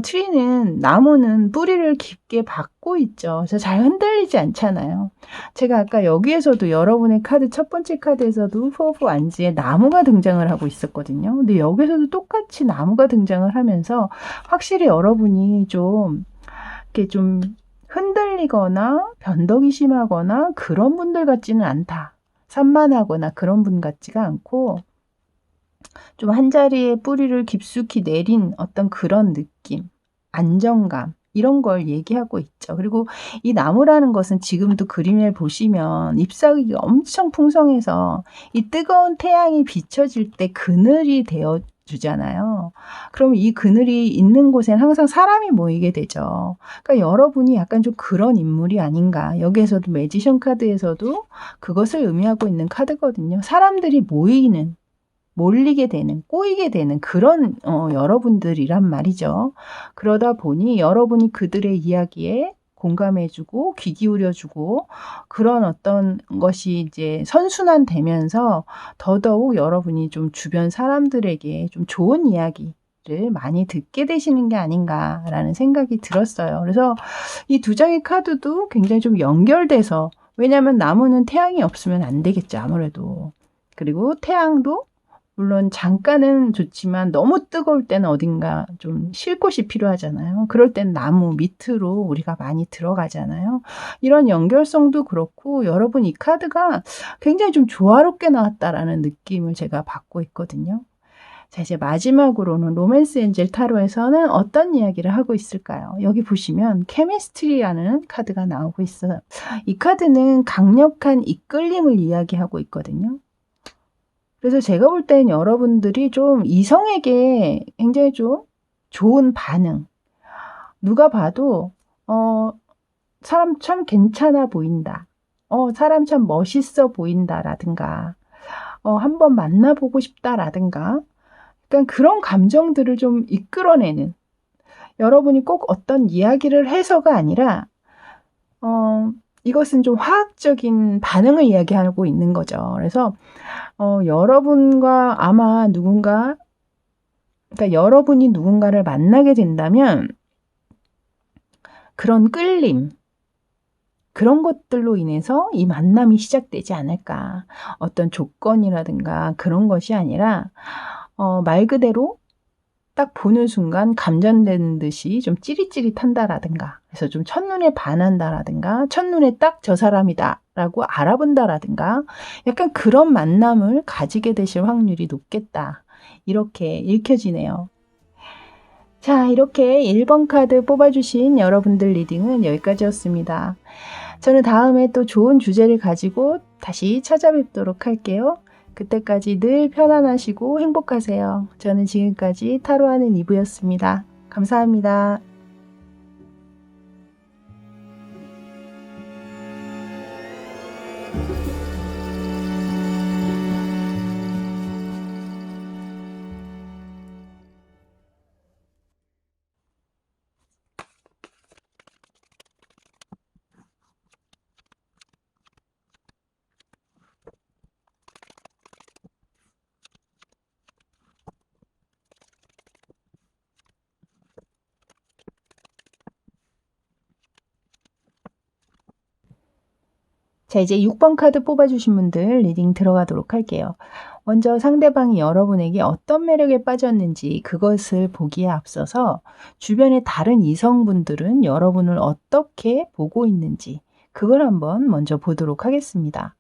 트리는, 나무는 뿌리를 깊게 박고 있죠. 그래서 잘 흔들리지 않잖아요. 제가 아까 여기에서도 여러분의 카드, 첫 번째 카드에서도 포 안지에 나무가 등장을 하고 있었거든요. 근데 여기서도 똑같이 나무가 등장을 하면서 확실히 여러분이 좀 이렇게 좀 흔들리거나 변덕이 심하거나 그런 분들 같지는 않다. 산만하거나 그런 분 같지가 않고 좀 한자리에 뿌리를 깊숙이 내린 어떤 그런 느낌, 안정감, 이런 걸 얘기하고 있죠. 그리고 이 나무라는 것은 지금도 그림을 보시면 잎사귀가 엄청 풍성해서 이 뜨거운 태양이 비춰질 때 그늘이 되어 주잖아요. 그럼 이 그늘이 있는 곳엔 항상 사람이 모이게 되죠. 그러니까 여러분이 약간 좀 그런 인물이 아닌가. 여기에서도 매지션 카드에서도 그것을 의미하고 있는 카드거든요. 사람들이 모이는, 몰리게 되는, 꼬이게 되는 그런 여러분들이란 말이죠. 그러다 보니 여러분이 그들의 이야기에 공감해주고 귀 기울여주고 그런 어떤 것이 이제 선순환되면서 더더욱 여러분이 좀 주변 사람들에게 좀 좋은 이야기를 많이 듣게 되시는 게 아닌가라는 생각이 들었어요. 그래서 이 두 장의 카드도 굉장히 좀 연결돼서, 왜냐하면 나무는 태양이 없으면 안 되겠죠, 아무래도. 그리고 태양도 물론 잠깐은 좋지만 너무 뜨거울 때는 어딘가 좀 쉴 곳이 필요하잖아요. 그럴 땐 나무 밑으로 우리가 많이 들어가잖아요. 이런 연결성도 그렇고, 여러분 이 카드가 굉장히 좀 조화롭게 나왔다라는 느낌을 제가 받고 있거든요. 자, 이제 마지막으로는 로맨스 엔젤 타로에서는 어떤 이야기를 하고 있을까요? 여기 보시면 케미스트리라는 카드가 나오고 있어요. 이 카드는 강력한 이끌림을 이야기하고 있거든요. 그래서 제가 볼 땐 여러분들이 좀 이성에게 굉장히 좀 좋은 반응, 누가 봐도 사람 참 괜찮아 보인다, 사람 참 멋있어 보인다라든가 한번 만나보고 싶다라든가, 그러니까 그런 감정들을 좀 이끌어내는, 여러분이 꼭 어떤 이야기를 해서가 아니라 이것은 좀 화학적인 반응을 이야기하고 있는 거죠. 그래서 여러분과 아마 누군가, 그러니까 여러분이 누군가를 만나게 된다면 그런 끌림, 그런 것들로 인해서 이 만남이 시작되지 않을까. 어떤 조건이라든가 그런 것이 아니라 말 그대로 딱 보는 순간 감전된 듯이 좀 찌릿찌릿한다라든가, 그래서 좀 첫눈에 반한다라든가, 첫눈에 딱 저 사람이다라고 알아본다라든가, 약간 그런 만남을 가지게 되실 확률이 높겠다. 이렇게 읽혀지네요. 자, 이렇게 1번 카드 뽑아주신 여러분들 리딩은 여기까지였습니다. 저는 다음에 또 좋은 주제를 가지고 다시 찾아뵙도록 할게요. 그때까지 늘 편안하시고 행복하세요. 저는 지금까지 타로하는 이브였습니다. 감사합니다. 자, 이제 6번 카드 뽑아주신 분들 리딩 들어가도록 할게요. 먼저 상대방이 여러분에게 어떤 매력에 빠졌는지 그것을 보기에 앞서서 주변의 다른 이성분들은 여러분을 어떻게 보고 있는지 그걸 한번 먼저 보도록 하겠습니다.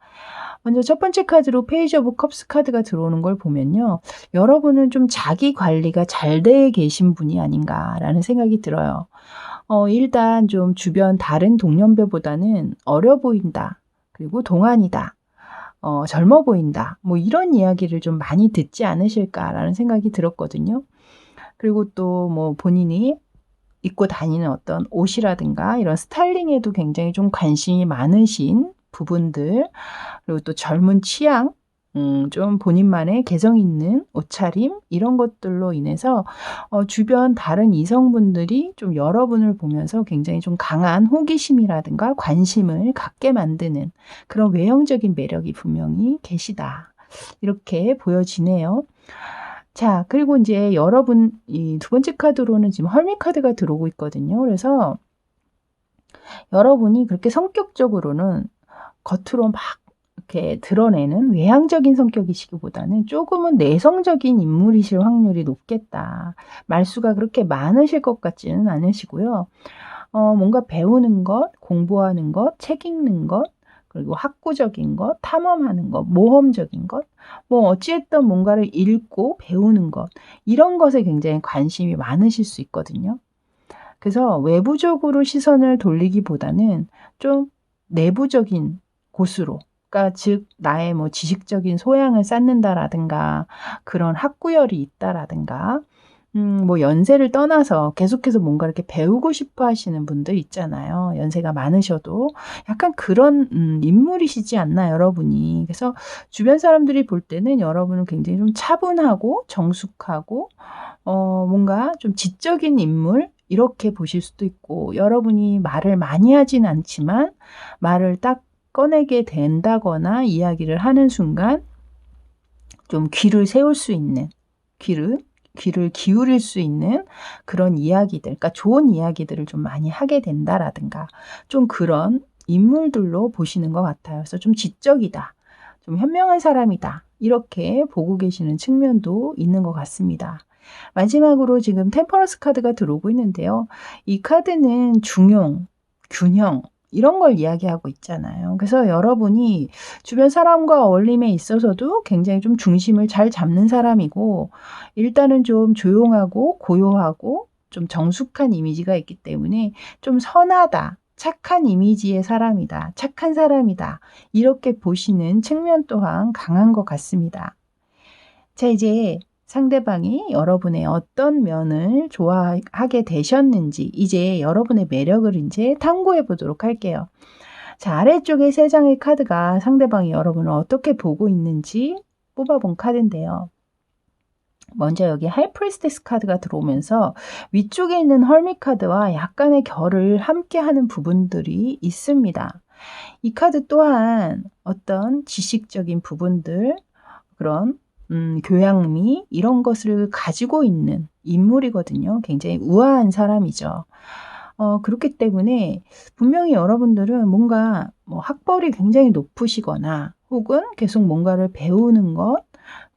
먼저 첫 번째 카드로 페이지 오브 컵스 카드가 들어오는 걸 보면요. 여러분은 좀 자기 관리가 잘 돼 계신 분이 아닌가라는 생각이 들어요. 일단 좀 주변 다른 동년배보다는 어려 보인다. 그리고 동안이다. 젊어 보인다. 뭐 이런 이야기를 좀 많이 듣지 않으실까라는 생각이 들었거든요. 그리고 또 뭐 본인이 입고 다니는 어떤 옷이라든가 이런 스타일링에도 굉장히 좀 관심이 많으신 부분들, 그리고 또 젊은 취향, 좀 본인만의 개성 있는 옷차림 이런 것들로 인해서 주변 다른 이성분들이 좀 여러분을 보면서 굉장히 좀 강한 호기심이라든가 관심을 갖게 만드는 그런 외형적인 매력이 분명히 계시다. 이렇게 보여지네요. 자, 그리고 이제 여러분 이 두 번째 카드로는 지금 헐밋 카드가 들어오고 있거든요. 그래서 여러분이 그렇게 성격적으로는 겉으로 막 이렇게 드러내는 외향적인 성격이시기보다는 조금은 내성적인 인물이실 확률이 높겠다. 말수가 그렇게 많으실 것 같지는 않으시고요. 뭔가 배우는 것, 공부하는 것, 책 읽는 것, 그리고 학구적인 것, 탐험하는 것, 모험적인 것, 뭐 어찌됐든 뭔가를 읽고 배우는 것, 이런 것에 굉장히 관심이 많으실 수 있거든요. 그래서 외부적으로 시선을 돌리기보다는 좀 내부적인 곳으로, 그러니까 즉 나의 뭐 지식적인 소양을 쌓는다라든가 그런 학구열이 있다라든가 뭐 연세를 떠나서 계속해서 뭔가 이렇게 배우고 싶어 하시는 분들 있잖아요. 연세가 많으셔도 약간 그런 인물이시지 않나 여러분이. 그래서 주변 사람들이 볼 때는 여러분은 굉장히 좀 차분하고 정숙하고 뭔가 좀 지적인 인물 이렇게 보실 수도 있고, 여러분이 말을 많이 하진 않지만 말을 딱 꺼내게 된다거나 이야기를 하는 순간 좀 귀를 세울 수 있는, 귀를 기울일 수 있는 그런 이야기들, 그러니까 좋은 이야기들을 좀 많이 하게 된다라든가 좀 그런 인물들로 보시는 것 같아요. 그래서 좀 지적이다, 좀 현명한 사람이다, 이렇게 보고 계시는 측면도 있는 것 같습니다. 마지막으로 지금 템퍼런스 카드가 들어오고 있는데요. 이 카드는 중용, 균형 이런 걸 이야기하고 있잖아요. 그래서 여러분이 주변 사람과 어울림에 있어서도 굉장히 좀 중심을 잘 잡는 사람이고, 일단은 좀 조용하고 고요하고 좀 정숙한 이미지가 있기 때문에 좀 선하다, 착한 이미지의 사람이다, 착한 사람이다, 이렇게 보시는 측면 또한 강한 것 같습니다. 자, 이제 상대방이 여러분의 어떤 면을 좋아하게 되셨는지, 이제 여러분의 매력을 이제 탐구해 보도록 할게요. 자, 아래쪽에 3장의 카드가 상대방이 여러분을 어떻게 보고 있는지 뽑아본 카드인데요. 먼저 여기 하이프리스테스 카드가 들어오면서 위쪽에 있는 헐밋 카드와 약간의 결을 함께 하는 부분들이 있습니다. 이 카드 또한 어떤 지식적인 부분들, 그런 교양미 이런 것을 가지고 있는 인물이거든요. 굉장히 우아한 사람이죠. 그렇기 때문에 분명히 여러분들은 뭔가 뭐 학벌이 굉장히 높으시거나 혹은 계속 뭔가를 배우는 것,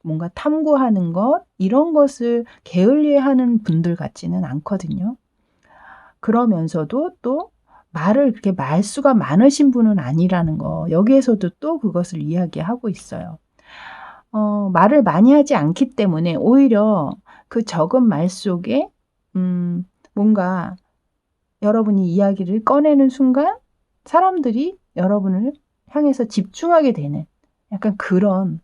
뭔가 탐구하는 것, 이런 것을 게을리해하는 분들 같지는 않거든요. 그러면서도 또 말을 그렇게 말수가 많으신 분은 아니라는 거, 여기에서도 또 그것을 이야기하고 있어요. 말을 많이 하지 않기 때문에 오히려 그 적은 말 속에 뭔가 여러분이 이야기를 꺼내는 순간 사람들이 여러분을 향해서 집중하게 되는 약간 그런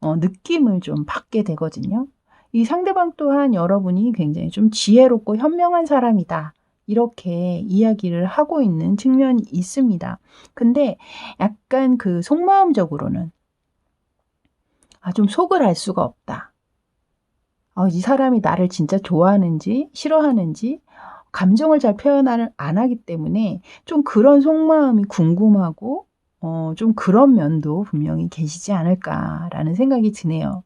느낌을 좀 받게 되거든요. 이 상대방 또한 여러분이 굉장히 좀 지혜롭고 현명한 사람이다, 이렇게 이야기를 하고 있는 측면이 있습니다. 근데 약간 그 속마음적으로는 좀 속을 알 수가 없다. 이 사람이 나를 진짜 좋아하는지 싫어하는지 감정을 잘 표현을 안 하기 때문에 좀 그런 속마음이 궁금하고 좀 그런 면도 분명히 계시지 않을까라는 생각이 드네요.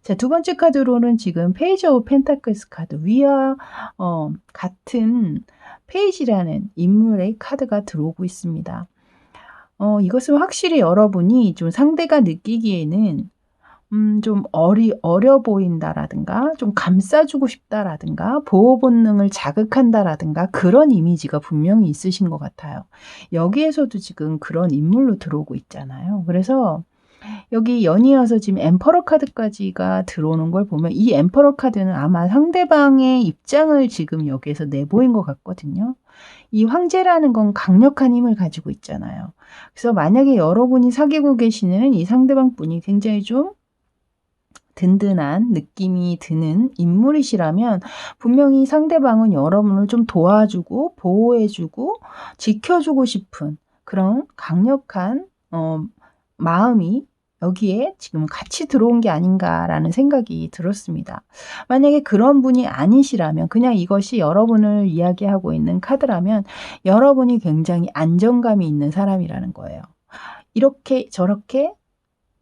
자, 두 번째 카드로는 지금 페이지 오브 펜타클스 카드, 위와 같은 페이지라는 인물의 카드가 들어오고 있습니다. 이것은 확실히 여러분이 좀 상대가 느끼기에는 좀 어려 보인다라든가 좀 감싸주고 싶다라든가 보호 본능을 자극한다라든가 그런 이미지가 분명히 있으신 것 같아요. 여기에서도 지금 그런 인물로 들어오고 있잖아요. 그래서 여기 연이어서 지금 엠퍼러 카드까지가 들어오는 걸 보면 이 엠퍼러 카드는 아마 상대방의 입장을 지금 여기에서 내보인 것 같거든요. 이 황제라는 건 강력한 힘을 가지고 있잖아요. 그래서 만약에 여러분이 사귀고 계시는 이 상대방 분이 굉장히 좀 든든한 느낌이 드는 인물이시라면 분명히 상대방은 여러분을 좀 도와주고 보호해주고 지켜주고 싶은 그런 강력한 마음이 여기에 지금 같이 들어온 게 아닌가라는 생각이 들었습니다. 만약에 그런 분이 아니시라면, 그냥 이것이 여러분을 이야기하고 있는 카드라면 여러분이 굉장히 안정감이 있는 사람이라는 거예요. 이렇게 저렇게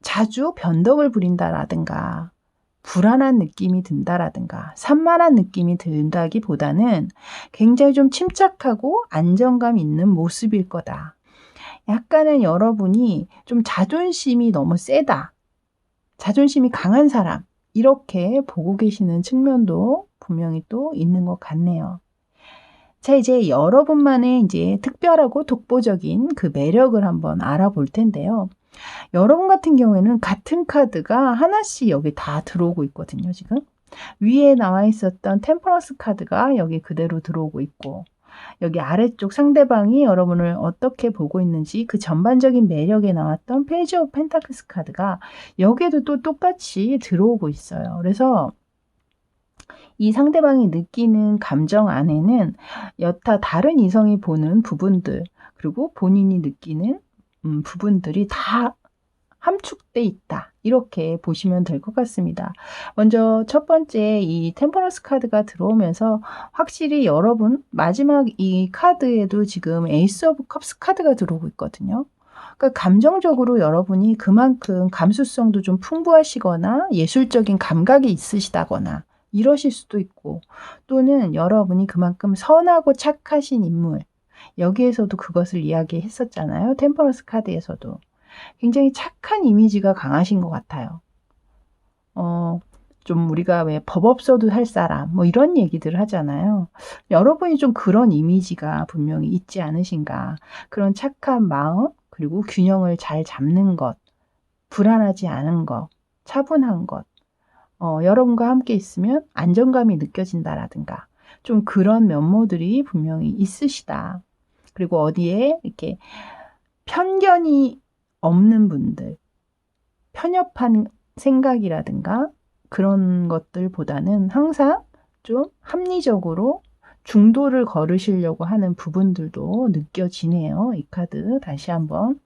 자주 변덕을 부린다라든가 불안한 느낌이 든다라든가 산만한 느낌이 든다기보다는 굉장히 좀 침착하고 안정감 있는 모습일 거다. 약간은 여러분이 좀 자존심이 너무 세다, 자존심이 강한 사람, 이렇게 보고 계시는 측면도 분명히 또 있는 것 같네요. 자, 이제 여러분만의 이제 특별하고 독보적인 그 매력을 한번 알아볼 텐데요. 여러분 같은 경우에는 같은 카드가 하나씩 여기 다 들어오고 있거든요, 지금. 위에 나와 있었던 템퍼런스 카드가 여기 그대로 들어오고 있고, 여기 아래쪽 상대방이 여러분을 어떻게 보고 있는지 그 전반적인 매력에 나왔던 페이지 오브 펜타클스 카드가 여기에도 또 똑같이 들어오고 있어요. 그래서 이 상대방이 느끼는 감정 안에는 여타 다른 이성이 보는 부분들, 그리고 본인이 느끼는 부분들이 다 함축돼 있다, 이렇게 보시면 될 것 같습니다. 먼저 첫 번째 이 템퍼런스 카드가 들어오면서 확실히 여러분 마지막 이 카드에도 지금 에이스 오브 컵스 카드가 들어오고 있거든요. 그러니까 감정적으로 여러분이 그만큼 감수성도 좀 풍부하시거나 예술적인 감각이 있으시다거나 이러실 수도 있고, 또는 여러분이 그만큼 선하고 착하신 인물, 여기에서도 그것을 이야기했었잖아요. 템퍼런스 카드에서도 굉장히 착한 이미지가 강하신 것 같아요. 좀 우리가 왜 법 없어도 살 사람 뭐 이런 얘기들 하잖아요. 여러분이 좀 그런 이미지가 분명히 있지 않으신가. 그런 착한 마음, 그리고 균형을 잘 잡는 것, 불안하지 않은 것, 차분한 것, 여러분과 함께 있으면 안정감이 느껴진다라든가 좀 그런 면모들이 분명히 있으시다. 그리고 어디에 이렇게 편견이 없는 분들, 편협한 생각이라든가 그런 것들보다는 항상 좀 합리적으로 중도를 걸으시려고 하는 부분들도 느껴지네요. 이 카드 다시 한번.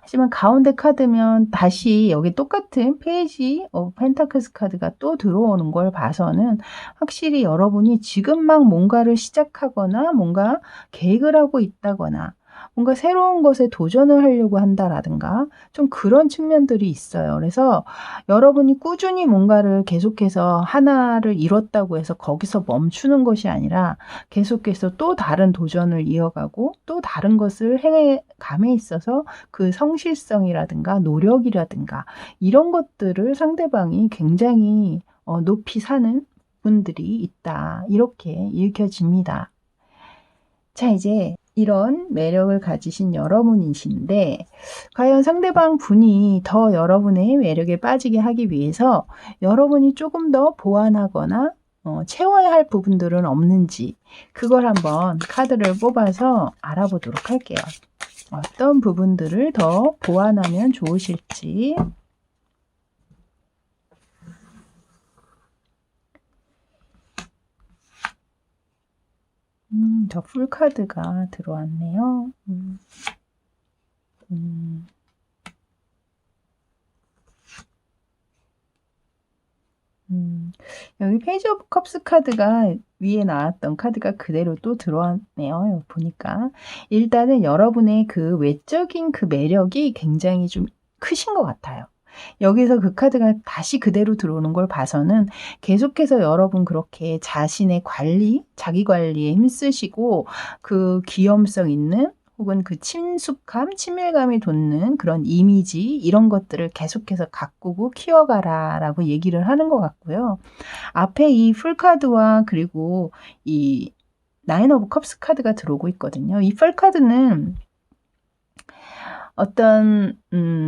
하지만 가운데 카드면 다시 여기 똑같은 페이지 오브 펜타클스 카드가 또 들어오는 걸 봐서는 확실히 여러분이 지금 막 뭔가를 시작하거나 뭔가 계획을 하고 있다거나 뭔가 새로운 것에 도전을 하려고 한다라든가 좀 그런 측면들이 있어요. 그래서 여러분이 꾸준히 뭔가를 계속해서 하나를 이뤘다고 해서 거기서 멈추는 것이 아니라 계속해서 또 다른 도전을 이어가고 또 다른 것을 해감에 있어서 그 성실성이라든가 노력이라든가 이런 것들을 상대방이 굉장히 높이 사는 분들이 있다. 이렇게 읽혀집니다. 자, 이제 이런 매력을 가지신 여러분이신데 과연 상대방 분이 더 여러분의 매력에 빠지게 하기 위해서 여러분이 조금 더 보완하거나 채워야 할 부분들은 없는지 그걸 한번 카드를 뽑아서 알아보도록 할게요. 어떤 부분들을 더 보완하면 좋으실지. 더 풀카드가 들어왔네요. 여기 페이지 오브 컵스 카드가 위에 나왔던 카드가 그대로 또 들어왔네요. 여기 보니까. 일단은 여러분의 그 외적인 그 매력이 굉장히 좀 크신 것 같아요. 여기서 그 카드가 다시 그대로 들어오는 걸 봐서는 계속해서 여러분 그렇게 자신의 관리, 자기 관리에 힘쓰시고 그 귀염성 있는 혹은 그 친숙함, 친밀감이 돋는 그런 이미지 이런 것들을 계속해서 가꾸고 키워가라 라고 얘기를 하는 것 같고요. 앞에 이 풀카드와 그리고 이 나인 오브 컵스 카드가 들어오고 있거든요. 이 풀카드는 어떤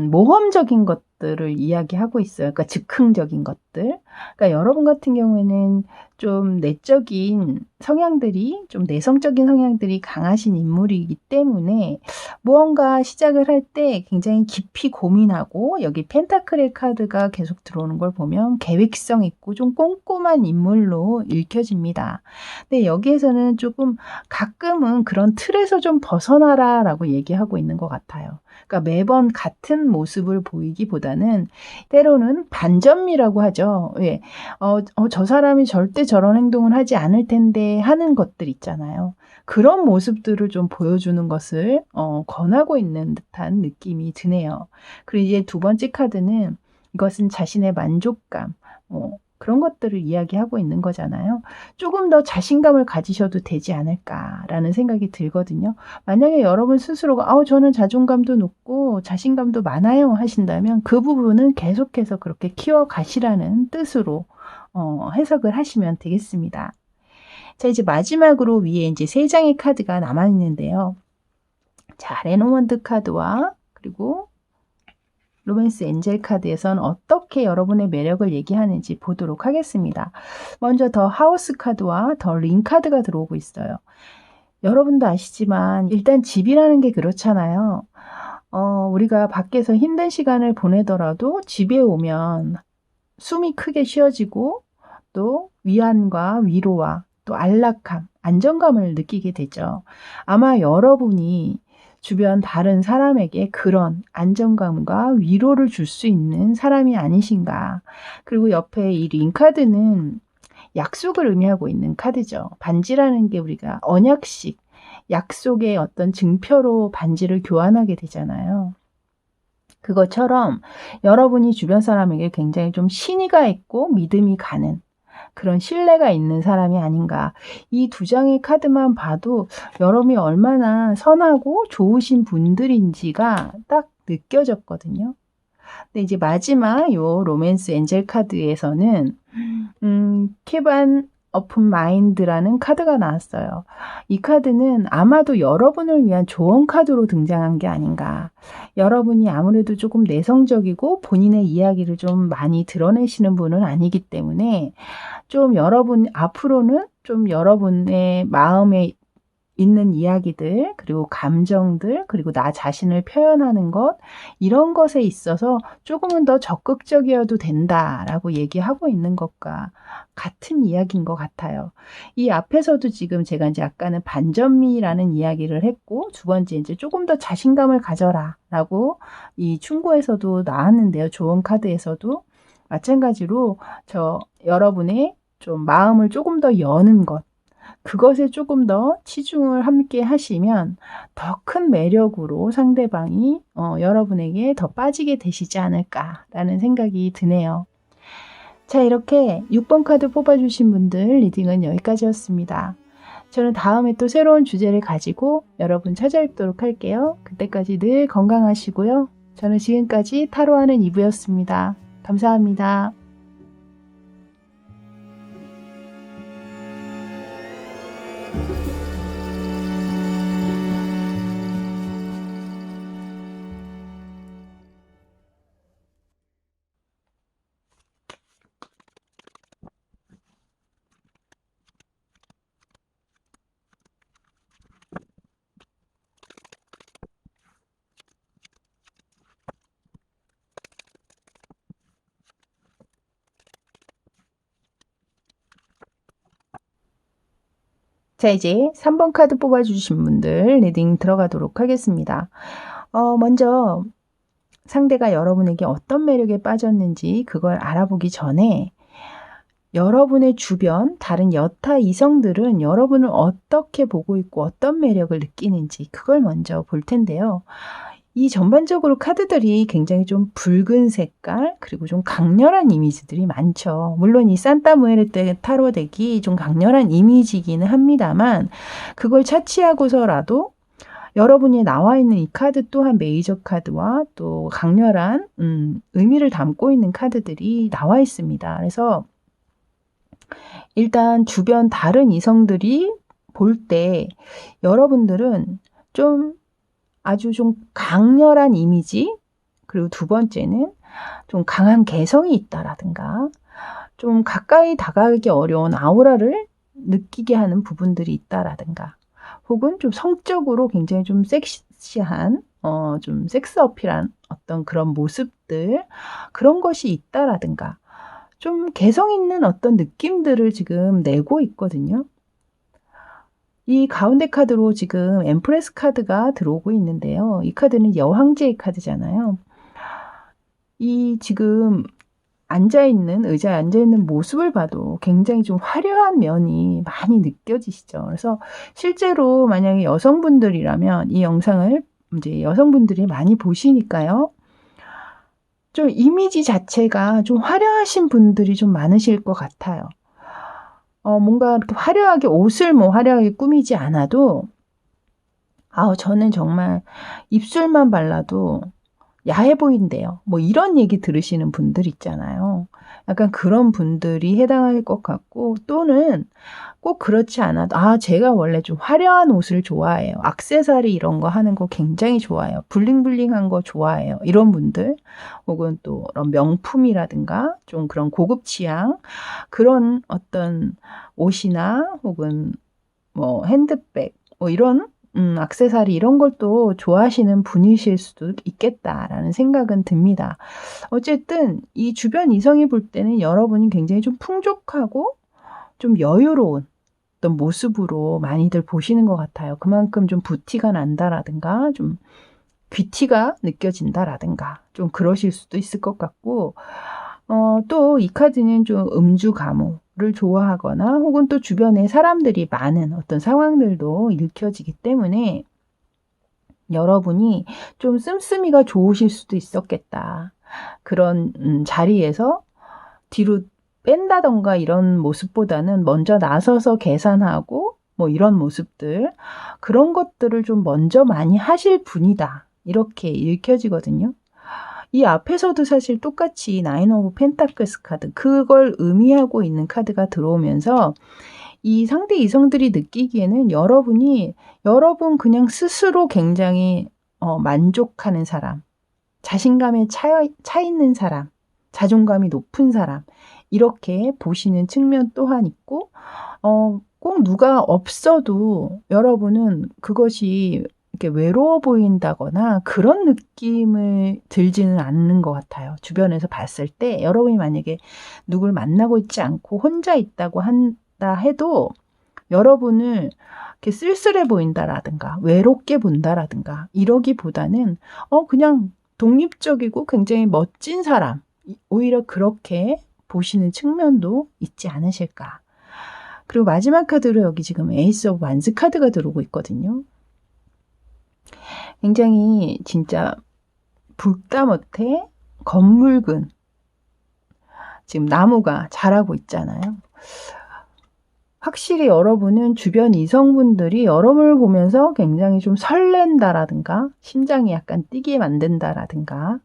모험적인 것들을 이야기하고 있어요. 그러니까 즉흥적인 것들. 그러니까 여러분 같은 경우에는 좀 내적인 성향들이 좀 내성적인 성향들이 강하신 인물이기 때문에 무언가 시작을 할 때 굉장히 깊이 고민하고 여기 펜타클의 카드가 계속 들어오는 걸 보면 계획성 있고 좀 꼼꼼한 인물로 읽혀집니다. 근데 여기에서는 조금 가끔은 그런 틀에서 좀 벗어나라라고 얘기하고 있는 것 같아요. 그러니까 매번 같은 모습을 보이기보다는 때로는 반전미라고 하죠. 예. 저 사람이 절대 저런 행동을 하지 않을 텐데 하는 것들 있잖아요. 그런 모습들을 좀 보여주는 것을 권하고 있는 듯한 느낌이 드네요. 그리고 이제 두 번째 카드는 이것은 자신의 만족감, 그런 것들을 이야기하고 있는 거잖아요. 조금 더 자신감을 가지셔도 되지 않을까라는 생각이 들거든요. 만약에 여러분 스스로가 저는 자존감도 높고 자신감도 많아요 하신다면 그 부분은 계속해서 그렇게 키워가시라는 뜻으로 해석을 하시면 되겠습니다. 자, 이제 마지막으로 위에 이제 3장의 카드가 남아있는데요. 자, 레노먼드 카드와 그리고 로맨스 엔젤 카드에선 어떻게 여러분의 매력을 얘기하는지 보도록 하겠습니다. 먼저 더 하우스 카드와 더 링 카드가 들어오고 있어요. 여러분도 아시지만 일단 집이라는 게 그렇잖아요. 우리가 밖에서 힘든 시간을 보내더라도 집에 오면 숨이 크게 쉬어지고 또 위안과 위로와 또 안락함, 안정감을 느끼게 되죠. 아마 여러분이 주변 다른 사람에게 그런 안정감과 위로를 줄 수 있는 사람이 아니신가. 그리고 옆에 이 링카드는 약속을 의미하고 있는 카드죠. 반지라는 게 우리가 언약식, 약속의 어떤 증표로 반지를 교환하게 되잖아요. 그것처럼 여러분이 주변 사람에게 굉장히 좀 신의가 있고 믿음이 가는 그런 신뢰가 있는 사람이 아닌가. 이 2장의 카드만 봐도 여러분이 얼마나 선하고 좋으신 분들인지가 딱 느껴졌거든요. 근데 이제 마지막 요 로맨스 엔젤 카드에서는 케반 오픈 마인드라는 카드가 나왔어요. 이 카드는 아마도 여러분을 위한 조언 카드로 등장한 게 아닌가. 여러분이 아무래도 조금 내성적이고 본인의 이야기를 좀 많이 드러내시는 분은 아니기 때문에 좀 여러분 앞으로는 좀 여러분의 마음에 있는 이야기들 그리고 감정들 그리고 나 자신을 표현하는 것 이런 것에 있어서 조금은 더 적극적이어도 된다라고 얘기하고 있는 것과 같은 이야기인 것 같아요. 이 앞에서도 지금 제가 이제 아까는 반전미라는 이야기를 했고 두 번째 이제 조금 더 자신감을 가져라라고 이 충고에서도 나왔는데요. 조언 카드에서도 마찬가지로 여러분의 좀 마음을 조금 더 여는 것 그것에 조금 더 치중을 함께 하시면 더 큰 매력으로 상대방이 여러분에게 더 빠지게 되시지 않을까라는 생각이 드네요. 자, 이렇게 6번 카드 뽑아주신 분들 리딩은 여기까지였습니다. 저는 다음에 또 새로운 주제를 가지고 여러분 찾아뵙도록 할게요. 그때까지 늘 건강하시고요. 저는 지금까지 타로하는 이브였습니다. 감사합니다. 자, 이제 3번 카드 뽑아주신 분들 리딩 들어가도록 하겠습니다. 먼저 상대가 여러분에게 어떤 매력에 빠졌는지 그걸 알아보기 전에 여러분의 주변 다른 여타 이성들은 여러분을 어떻게 보고 있고 어떤 매력을 느끼는지 그걸 먼저 볼 텐데요. 이 전반적으로 카드들이 굉장히 좀 붉은 색깔 그리고 좀 강렬한 이미지들이 많죠. 물론 이 산타 무에르테 타로 덱이 좀 강렬한 이미지이기는 합니다만 그걸 차치하고서라도 여러분이 나와 있는 이 카드 또한 메이저 카드와 또 강렬한 의미를 담고 있는 카드들이 나와 있습니다. 그래서 일단 주변 다른 이성들이 볼 때 여러분들은 좀 아주 좀 강렬한 이미지, 그리고 두 번째는 좀 강한 개성이 있다라든가 좀 가까이 다가가기 어려운 아우라를 느끼게 하는 부분들이 있다라든가 혹은 좀 성적으로 굉장히 좀 섹시한 좀 섹스 어필한 어떤 그런 모습들 그런 것이 있다라든가 좀 개성 있는 어떤 느낌들을 지금 내고 있거든요. 이 가운데 카드로 지금 엠프레스 카드가 들어오고 있는데요. 이 카드는 여왕제의 카드잖아요. 이 지금 의자에 앉아있는 모습을 봐도 굉장히 좀 화려한 면이 많이 느껴지시죠. 그래서 실제로 만약에 여성분들이라면 이 영상을 이제 여성분들이 많이 보시니까요. 좀 이미지 자체가 좀 화려하신 분들이 좀 많으실 것 같아요. 뭔가 이렇게 화려하게 옷을 화려하게 꾸미지 않아도 저는 정말 입술만 발라도 야해 보인대요. 이런 얘기 들으시는 분들 있잖아요. 약간 그런 분들이 해당할 것 같고 또는 꼭 그렇지 않아도 제가 원래 좀 화려한 옷을 좋아해요. 액세서리 이런 거 하는 거 굉장히 좋아해요. 블링블링한 거 좋아해요. 이런 분들 혹은 또 그런 명품이라든가 좀 그런 고급 취향 그런 어떤 옷이나 혹은 핸드백 이런 액세서리 이런 걸 또 좋아하시는 분이실 수도 있겠다라는 생각은 듭니다. 어쨌든 이 주변 이성이 볼 때는 여러분이 굉장히 좀 풍족하고 좀 여유로운 어떤 모습으로 많이들 보시는 것 같아요. 그만큼 좀 부티가 난다라든가 좀 귀티가 느껴진다라든가 좀 그러실 수도 있을 것 같고 또 이 카드는 좀 음주 가무를 좋아하거나 혹은 또 주변에 사람들이 많은 어떤 상황들도 읽혀지기 때문에 여러분이 좀 씀씀이가 좋으실 수도 있었겠다. 그런 자리에서 뒤로 뺀다던가 이런 모습보다는 먼저 나서서 계산하고 이런 모습들 그런 것들을 좀 먼저 많이 하실 분이다. 이렇게 읽혀지거든요. 이 앞에서도 사실 똑같이 나인 오브 펜타클스 카드 그걸 의미하고 있는 카드가 들어오면서 이 상대 이성들이 느끼기에는 여러분 그냥 스스로 굉장히 만족하는 사람, 자신감에 차 있는 사람, 자존감이 높은 사람 이렇게 보시는 측면 또한 있고 꼭 누가 없어도 여러분은 그것이 이렇게 외로워 보인다거나 그런 느낌을 들지는 않는 것 같아요. 주변에서 봤을 때 여러분이 만약에 누굴 만나고 있지 않고 혼자 있다고 한다 해도 여러분을 이렇게 쓸쓸해 보인다라든가 외롭게 본다라든가 이러기보다는 그냥 독립적이고 굉장히 멋진 사람 오히려 그렇게 보시는 측면도 있지 않으실까. 그리고 마지막 카드로 여기 지금 에이스 오브 완스 카드가 들어오고 있거든요. 굉장히 진짜 불다 못해 건물근 지금 나무가 자라고 있잖아요. 확실히 여러분은 주변 이성분들이 여러분을 보면서 굉장히 좀 설렌다라든가 심장이 약간 뛰게 만든다라든가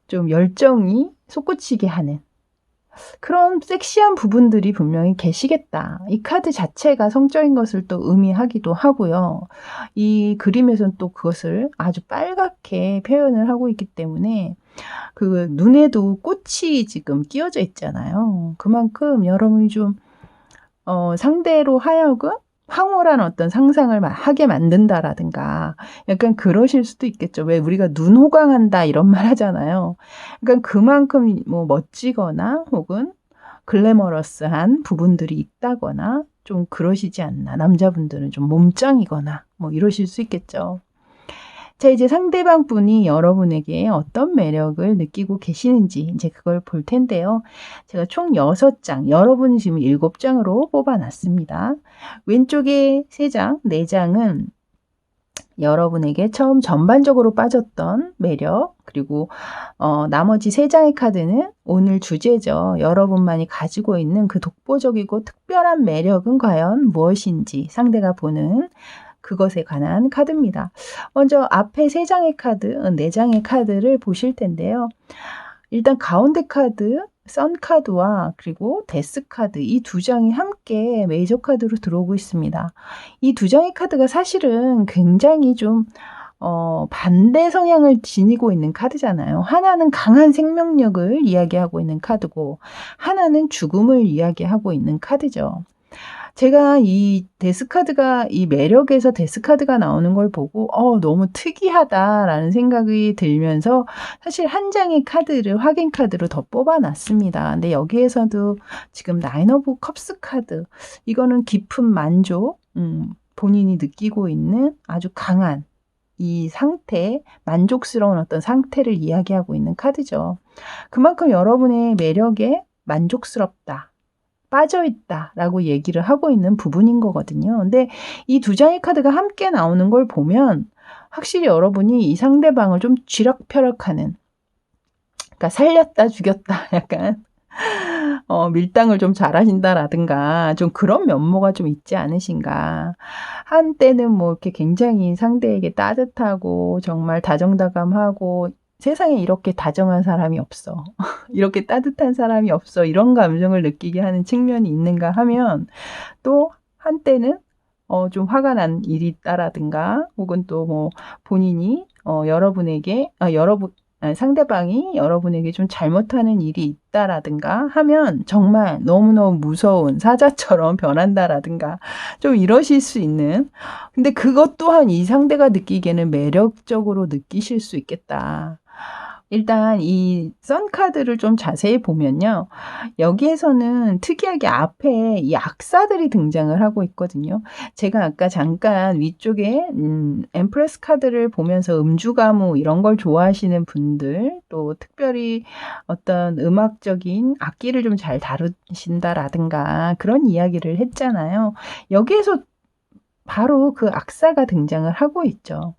좀 열정이 솟구치게 하는 그런 섹시한 부분들이 분명히 계시겠다. 이 카드 자체가 성적인 것을 또 의미하기도 하고요. 이 그림에서는 또 그것을 아주 빨갛게 표현을 하고 있기 때문에 그 눈에도 꽃이 지금 끼어져 있잖아요. 그만큼 여러분이 좀 상대로 하여금 황홀한 어떤 상상을 하게 만든다라든가 약간 그러실 수도 있겠죠. 왜 우리가 눈호강한다 이런 말 하잖아요. 그러니까 그만큼 뭐 멋지거나 혹은 글래머러스한 부분들이 있다거나 좀 그러시지 않나. 남자분들은 좀 몸짱이거나 뭐 이러실 수 있겠죠. 자, 이제 상대방 분이 여러분에게 어떤 매력을 느끼고 계시는지 이제 그걸 볼 텐데요. 제가 총 6장, 여러분이 지금 7장으로 뽑아놨습니다. 왼쪽에 3장, 4장은 여러분에게 처음 전반적으로 빠졌던 매력, 그리고 나머지 3장의 카드는 오늘 주제죠. 여러분만이 가지고 있는 그 독보적이고 특별한 매력은 과연 무엇인지 상대가 보는 그것에 관한 카드입니다. 먼저 앞에 3장의 카드, 4장의 카드를 보실 텐데요. 일단 가운데 카드, 선 카드와 그리고 데스 카드 이 2장이 함께 메이저 카드로 들어오고 있습니다. 이 2장의 카드가 사실은 굉장히 좀 반대 성향을 지니고 있는 카드잖아요. 하나는 강한 생명력을 이야기하고 있는 카드고 하나는 죽음을 이야기하고 있는 카드죠. 제가 이 데스카드가 이 매력에서 데스카드가 나오는 걸 보고 너무 특이하다라는 생각이 들면서 사실 한 장의 카드를 확인 카드로 더 뽑아놨습니다. 근데 여기에서도 지금 나인 오브 컵스 카드 이거는 깊은 만족 본인이 느끼고 있는 아주 강한 이 상태, 만족스러운 어떤 상태를 이야기하고 있는 카드죠. 그만큼 여러분의 매력에 만족스럽다. 빠져있다라고 얘기를 하고 있는 부분인 거거든요. 근데 이 2장의 카드가 함께 나오는 걸 보면 확실히 여러분이 이 상대방을 좀 쥐락펴락하는, 그러니까 살렸다 죽였다 약간 밀당을 좀 잘하신다라든가 좀 그런 면모가 좀 있지 않으신가. 한때는 뭐 이렇게 굉장히 상대에게 따뜻하고 정말 다정다감하고 세상에 이렇게 다정한 사람이 없어. 이렇게 따뜻한 사람이 없어. 이런 감정을 느끼게 하는 측면이 있는가 하면 또 한때는 좀 화가 난 일이 있다라든가 혹은 또 뭐 본인이 여러분에게 상대방이 여러분에게 좀 잘못하는 일이 있다라든가 하면 정말 너무너무 무서운 사자처럼 변한다라든가 좀 이러실 수 있는, 근데 그것 또한 이 상대가 느끼기에는 매력적으로 느끼실 수 있겠다. 일단 이 선카드를 좀 자세히 보면요. 여기에서는 특이하게 앞에 이 악사들이 등장을 하고 있거든요. 제가 아까 잠깐 위쪽에 엠프레스 카드를 보면서 음주가무 이런 걸 좋아하시는 분들, 또 특별히 어떤 음악적인 악기를 좀 잘 다루신다라든가 그런 이야기를 했잖아요. 여기에서 바로 그 악사가 등장을 하고 있죠.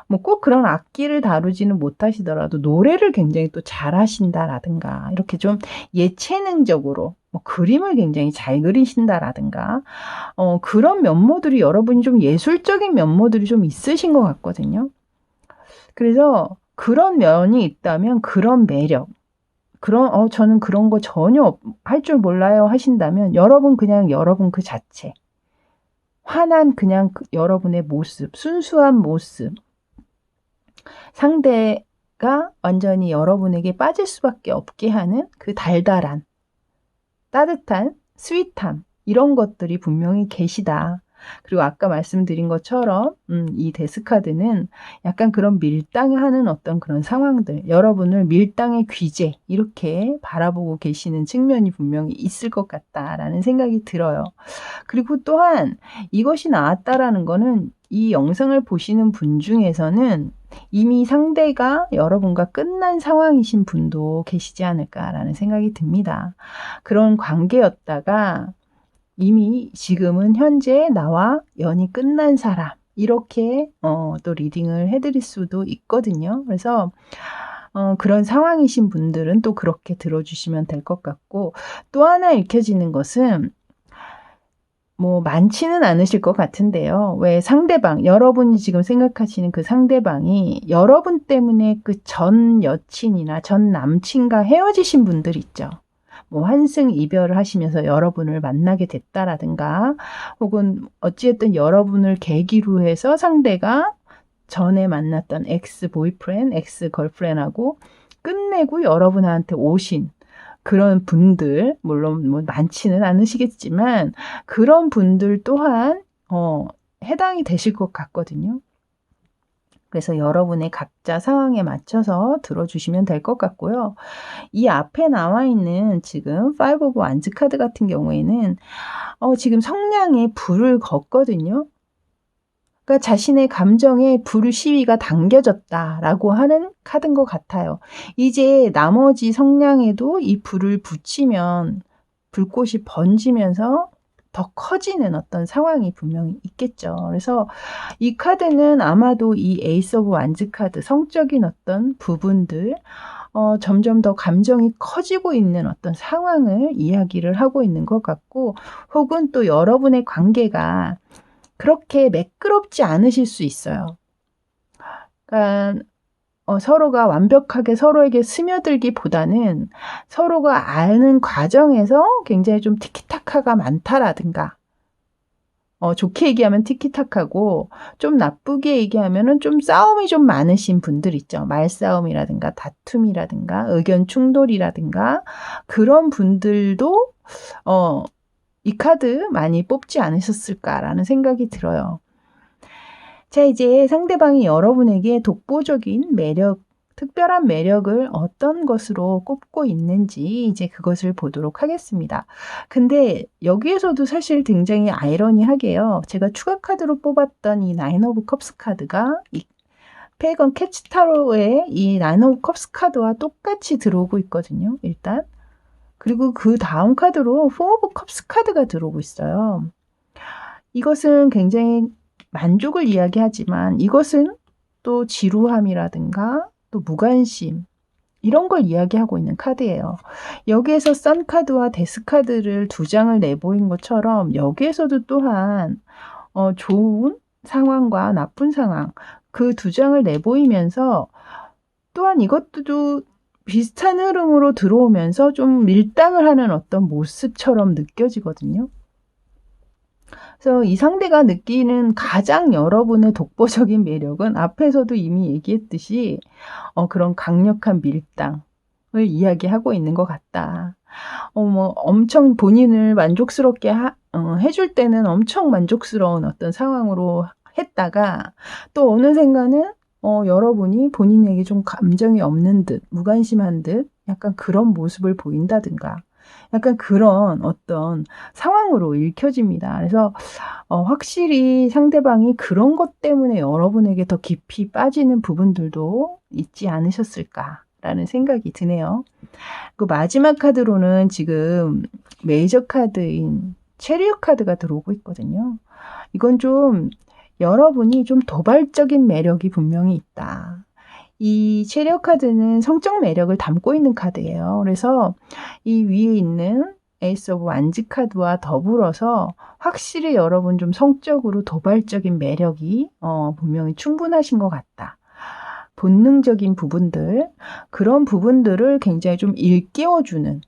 뭐 꼭 그런 악기를 다루지는 못하시더라도 노래를 굉장히 또 잘하신다라든가 이렇게 좀 예체능적으로 뭐 그림을 굉장히 잘 그리신다라든가 그런 면모들이 여러분이 좀 예술적인 면모들이 좀 있으신 것 같거든요. 그래서 그런 면이 있다면 그런 매력, 그런 저는 그런 거 전혀 할 줄 몰라요 하신다면 여러분 그냥 여러분 그 자체, 환한 그냥 여러분의 모습, 순수한 모습, 상대가 완전히 여러분에게 빠질 수밖에 없게 하는 그 달달한, 따뜻한, 스윗함 이런 것들이 분명히 계시다. 그리고 아까 말씀드린 것처럼 이 데스카드는 약간 그런 밀당하는 어떤 그런 상황들, 여러분을 밀당의 귀재 이렇게 바라보고 계시는 측면이 분명히 있을 것 같다라는 생각이 들어요. 그리고 또한 이것이 나왔다라는 거는 이 영상을 보시는 분 중에서는 이미 상대가 여러분과 끝난 상황이신 분도 계시지 않을까라는 생각이 듭니다. 그런 관계였다가 이미 지금은 현재 나와 연이 끝난 사람 이렇게 또 리딩을 해드릴 수도 있거든요. 그래서 그런 상황이신 분들은 또 그렇게 들어주시면 될 것 같고, 또 하나 읽혀지는 것은 뭐 많지는 않으실 것 같은데요. 왜 상대방, 여러분이 지금 생각하시는 그 상대방이 여러분 때문에 그 전 여친이나 전 남친과 헤어지신 분들 있죠. 뭐 환승 이별을 하시면서 여러분을 만나게 됐다라든가, 혹은 어찌됐든 여러분을 계기로 해서 상대가 전에 만났던 엑스 보이프렌드, 엑스 걸프렌드하고 끝내고 여러분한테 오신 그런 분들, 물론 뭐 많지는 않으시겠지만 그런 분들 또한 해당이 되실 것 같거든요. 그래서 여러분의 각자 상황에 맞춰서 들어주시면 될 것 같고요. 이 앞에 나와 있는 지금 5 오브 완즈 카드 같은 경우에는 지금 성냥에 불을 걷거든요. 그러니까 자신의 감정에 불 시위가 당겨졌다라고 하는 카드인 것 같아요. 이제 나머지 성냥에도 이 불을 붙이면 불꽃이 번지면서 더 커지는 어떤 상황이 분명히 있겠죠. 그래서 이 카드는 아마도 이 에이스 오브 완즈 카드, 성적인 어떤 부분들, 점점 더 감정이 커지고 있는 어떤 상황을 이야기를 하고 있는 것 같고, 혹은 또 여러분의 관계가 그렇게 매끄럽지 않으실 수 있어요. 그러니까 서로가 완벽하게 서로에게 스며들기보다는 서로가 아는 과정에서 굉장히 좀 티키타카가 많다라든가, 좋게 얘기하면 티키타카고, 좀 나쁘게 얘기하면은 좀 싸움이 좀 많으신 분들 있죠. 말싸움이라든가 다툼이라든가 의견 충돌이라든가 그런 분들도 이 카드 많이 뽑지 않으셨을까라는 생각이 들어요. 자, 이제 상대방이 여러분에게 독보적인 매력, 특별한 매력을 어떤 것으로 꼽고 있는지 이제 그것을 보도록 하겠습니다. 근데 여기에서도 사실 굉장히 아이러니하게요. 제가 추가 카드로 뽑았던 이 나인 오브 컵스 카드가 이 페이건 캐치타로의 이 나인 오브 컵스 카드와 똑같이 들어오고 있거든요. 일단. 그리고 그 다음 카드로 4 오브 컵스 카드가 들어오고 있어요. 이것은 굉장히 만족을 이야기하지만 이것은 또 지루함이라든가 또 무관심 이런 걸 이야기하고 있는 카드예요. 여기에서 선 카드와 데스 카드를 두 장을 내보인 것처럼 여기에서도 또한 좋은 상황과 나쁜 상황 그 두 장을 내보이면서 또한 이것도 비슷한 흐름으로 들어오면서 좀 밀당을 하는 어떤 모습처럼 느껴지거든요. 그래서 이 상대가 느끼는 가장 여러분의 독보적인 매력은 앞에서도 이미 얘기했듯이 그런 강력한 밀당을 이야기하고 있는 것 같다. 뭐 엄청 본인을 만족스럽게 해줄 때는 엄청 만족스러운 어떤 상황으로 했다가 또 어느 순간은 여러분이 본인에게 좀 감정이 없는 듯 무관심한 듯 약간 그런 모습을 보인다든가 약간 그런 어떤 상황으로 읽혀집니다. 그래서 확실히 상대방이 그런 것 때문에 여러분에게 더 깊이 빠지는 부분들도 있지 않으셨을까라는 생각이 드네요. 그 마지막 카드로는 지금 메이저 카드인 체리엇 카드가 들어오고 있거든요. 이건 좀 여러분이 좀 도발적인 매력이 분명히 있다. 이 체리엇 카드는 성적 매력을 담고 있는 카드예요. 그래서 이 위에 있는 에이스 오브 완즈 카드와 더불어서 확실히 여러분 좀 성적으로 도발적인 매력이 분명히 충분하신 것 같다. 본능적인 부분들, 그런 부분들을 굉장히 좀 일깨워주는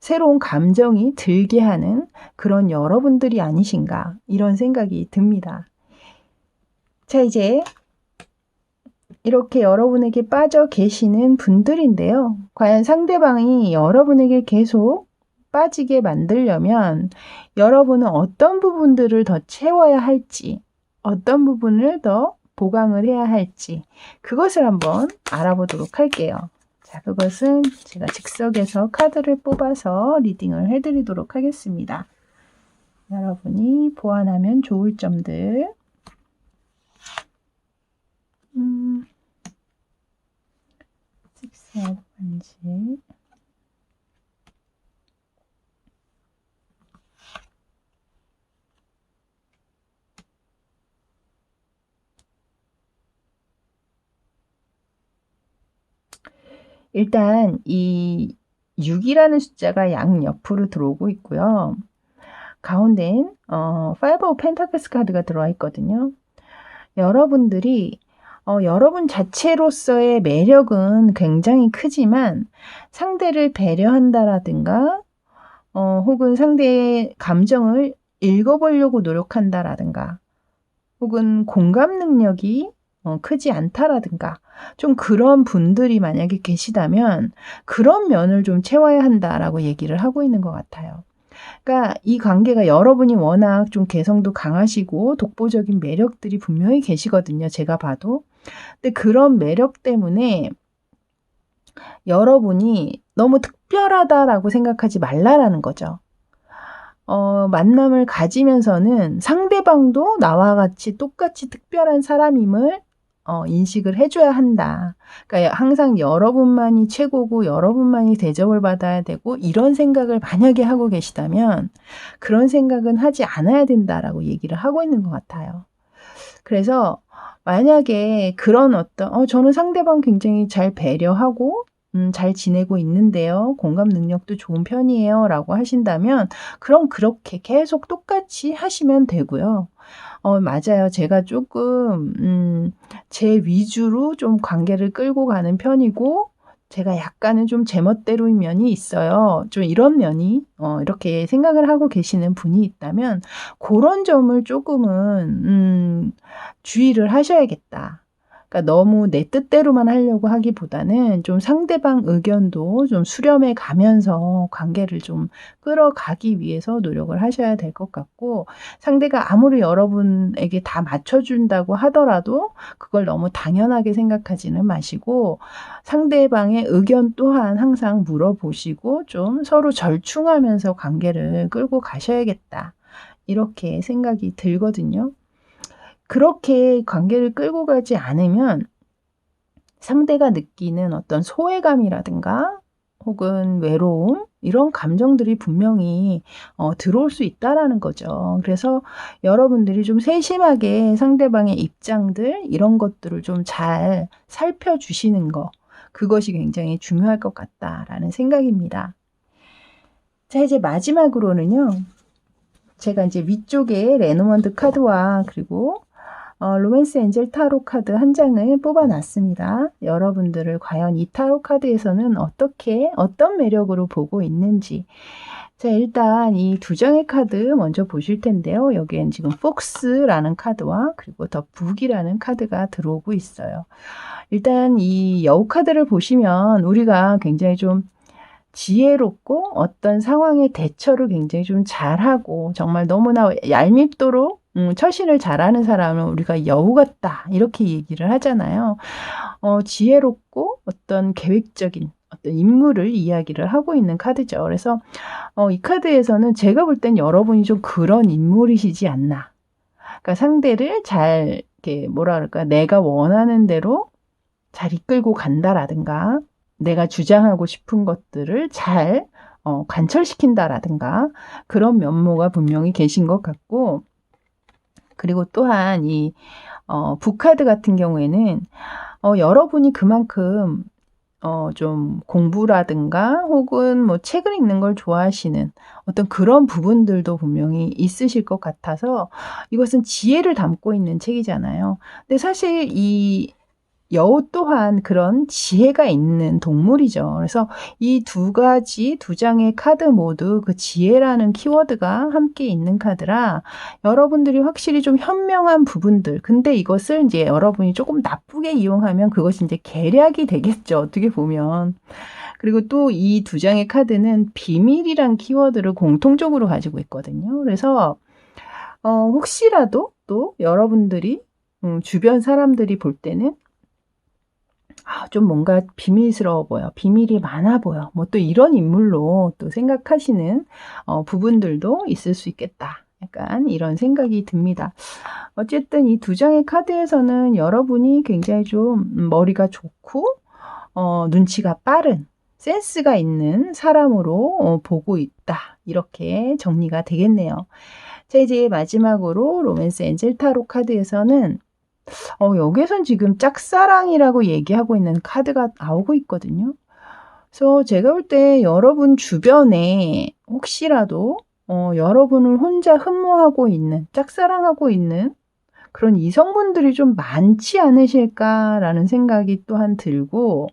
새로운 감정이 들게 하는 그런 여러분들이 아니신가 이런 생각이 듭니다. 자, 이제 이렇게 여러분에게 빠져 계시는 분들인데요. 과연 상대방이 여러분에게 계속 빠지게 만들려면 여러분은 어떤 부분들을 더 채워야 할지, 어떤 부분을 더 보강을 해야 할지 그것을 한번 알아보도록 할게요. 자, 그것은 제가 즉석에서 카드를 뽑아서 리딩을 해드리도록 하겠습니다. 여러분이 보완하면 좋을 점들. 식사 반지. 일단 이 6이라는 숫자가 양옆으로 들어오고 있고요. 가운데엔 Five of Pentacles 카드가 들어와 있거든요. 여러분들이 여러분 자체로서의 매력은 굉장히 크지만 상대를 배려한다라든가 혹은 상대의 감정을 읽어보려고 노력한다라든가 혹은 공감 능력이 크지 않다라든가 좀 그런 분들이 만약에 계시다면 그런 면을 좀 채워야 한다라고 얘기를 하고 있는 것 같아요. 그러니까 이 관계가 여러분이 워낙 좀 개성도 강하시고 독보적인 매력들이 분명히 계시거든요. 제가 봐도. 근데 그런 매력 때문에 여러분이 너무 특별하다라고 생각하지 말라라는 거죠. 만남을 가지면서는 상대방도 나와 같이 똑같이 특별한 사람임을 인식을 해줘야 한다. 그러니까 항상 여러분만이 최고고 여러분만이 대접을 받아야 되고 이런 생각을 만약에 하고 계시다면 그런 생각은 하지 않아야 된다라고 얘기를 하고 있는 것 같아요. 그래서 만약에 그런 저는 상대방 굉장히 잘 배려하고 잘 지내고 있는데요. 공감 능력도 좋은 편이에요. 라고 하신다면 그럼 그렇게 계속 똑같이 하시면 되고요. 맞아요. 제가 조금 제 위주로 좀 관계를 끌고 가는 편이고 제가 약간은 좀 제멋대로인 면이 있어요. 좀 이런 면이 이렇게 생각을 하고 계시는 분이 있다면 그런 점을 조금은 주의를 하셔야겠다. 그러니까 너무 내 뜻대로만 하려고 하기보다는 좀 상대방 의견도 좀 수렴해 가면서 관계를 좀 끌어가기 위해서 노력을 하셔야 될 것 같고 상대가 아무리 여러분에게 다 맞춰준다고 하더라도 그걸 너무 당연하게 생각하지는 마시고 상대방의 의견 또한 항상 물어보시고 좀 서로 절충하면서 관계를 끌고 가셔야겠다. 이렇게 생각이 들거든요. 그렇게 관계를 끌고 가지 않으면 상대가 느끼는 어떤 소외감이라든가 혹은 외로움 이런 감정들이 분명히 들어올 수 있다라는 거죠. 그래서 여러분들이 좀 세심하게 상대방의 입장들 이런 것들을 좀 잘 살펴주시는 거 그것이 굉장히 중요할 것 같다라는 생각입니다. 자, 이제 마지막으로는요. 제가 이제 위쪽에 레노먼드 카드와 그리고 로맨스 엔젤 타로 카드 한 장을 뽑아놨습니다. 여러분들을 과연 이 타로 카드에서는 어떤 매력으로 보고 있는지. 자, 일단 이 두 장의 카드 먼저 보실 텐데요. 여기엔 지금 폭스라는 카드와 그리고 더 북이라는 카드가 들어오고 있어요. 일단 이 여우 카드를 보시면 우리가 굉장히 좀 지혜롭고 어떤 상황의 대처를 굉장히 좀 잘하고 정말 너무나 얄밉도록 처신을 잘하는 사람은 우리가 여우 같다 이렇게 얘기를 하잖아요. 지혜롭고 어떤 계획적인 어떤 임무를 이야기를 하고 있는 카드죠. 그래서 이 카드에서는 제가 볼 땐 여러분이 좀 그런 인물이시지 않나. 그러니까 상대를 잘 이렇게 뭐라 그럴까 내가 원하는 대로 잘 이끌고 간다라든가 내가 주장하고 싶은 것들을 잘 관철시킨다라든가 그런 면모가 분명히 계신 것 같고 그리고 또한 이 북카드 같은 경우에는 여러분이 그만큼 좀 공부라든가 혹은 뭐 책을 읽는 걸 좋아하시는 어떤 그런 부분들도 분명히 있으실 것 같아서 이것은 지혜를 담고 있는 책이잖아요. 근데 사실 이 여우 또한 그런 지혜가 있는 동물이죠. 그래서 이 두 장의 카드 모두 그 지혜라는 키워드가 함께 있는 카드라 여러분들이 확실히 좀 현명한 부분들. 근데 이것을 이제 여러분이 조금 나쁘게 이용하면 그것이 이제 계략이 되겠죠. 어떻게 보면. 그리고 또 이 두 장의 카드는 비밀이란 키워드를 공통적으로 가지고 있거든요. 그래서 혹시라도 또 여러분들이 주변 사람들이 볼 때는 좀 뭔가 비밀스러워 보여. 비밀이 많아 보여. 뭐 또 이런 인물로 또 생각하시는 부분들도 있을 수 있겠다. 약간 이런 생각이 듭니다. 어쨌든 이 두 장의 카드에서는 여러분이 굉장히 좀 머리가 좋고 눈치가 빠른 센스가 있는 사람으로 보고 있다. 이렇게 정리가 되겠네요. 자, 이제 마지막으로 로맨스 엔젤 타로 카드에서는 여기선 지금 짝사랑이라고 얘기하고 있는 카드가 나오고 있거든요. 그래서 제가 볼 때 여러분 주변에 혹시라도 여러분을 혼자 흠모하고 있는, 짝사랑하고 있는 그런 이성분들이 좀 많지 않으실까라는 생각이 또한 들고,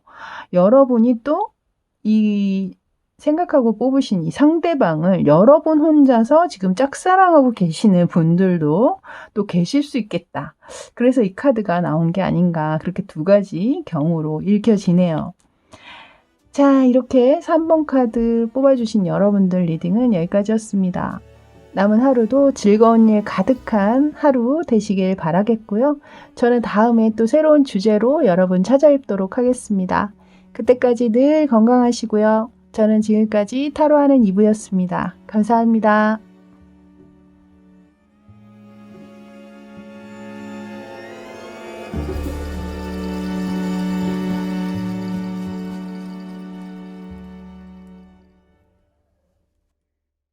여러분이 또 이 생각하고 뽑으신 이 상대방을 여러분 혼자서 지금 짝사랑하고 계시는 분들도 또 계실 수 있겠다. 그래서 이 카드가 나온 게 아닌가, 그렇게 두 가지 경우로 읽혀지네요. 자, 이렇게 3번 카드 뽑아주신 여러분들 리딩은 여기까지였습니다. 남은 하루도 즐거운 일 가득한 하루 되시길 바라겠고요. 저는 다음에 또 새로운 주제로 여러분 찾아뵙도록 하겠습니다. 그때까지 늘 건강하시고요. 저는 지금까지 타로하는 이브였습니다. 감사합니다.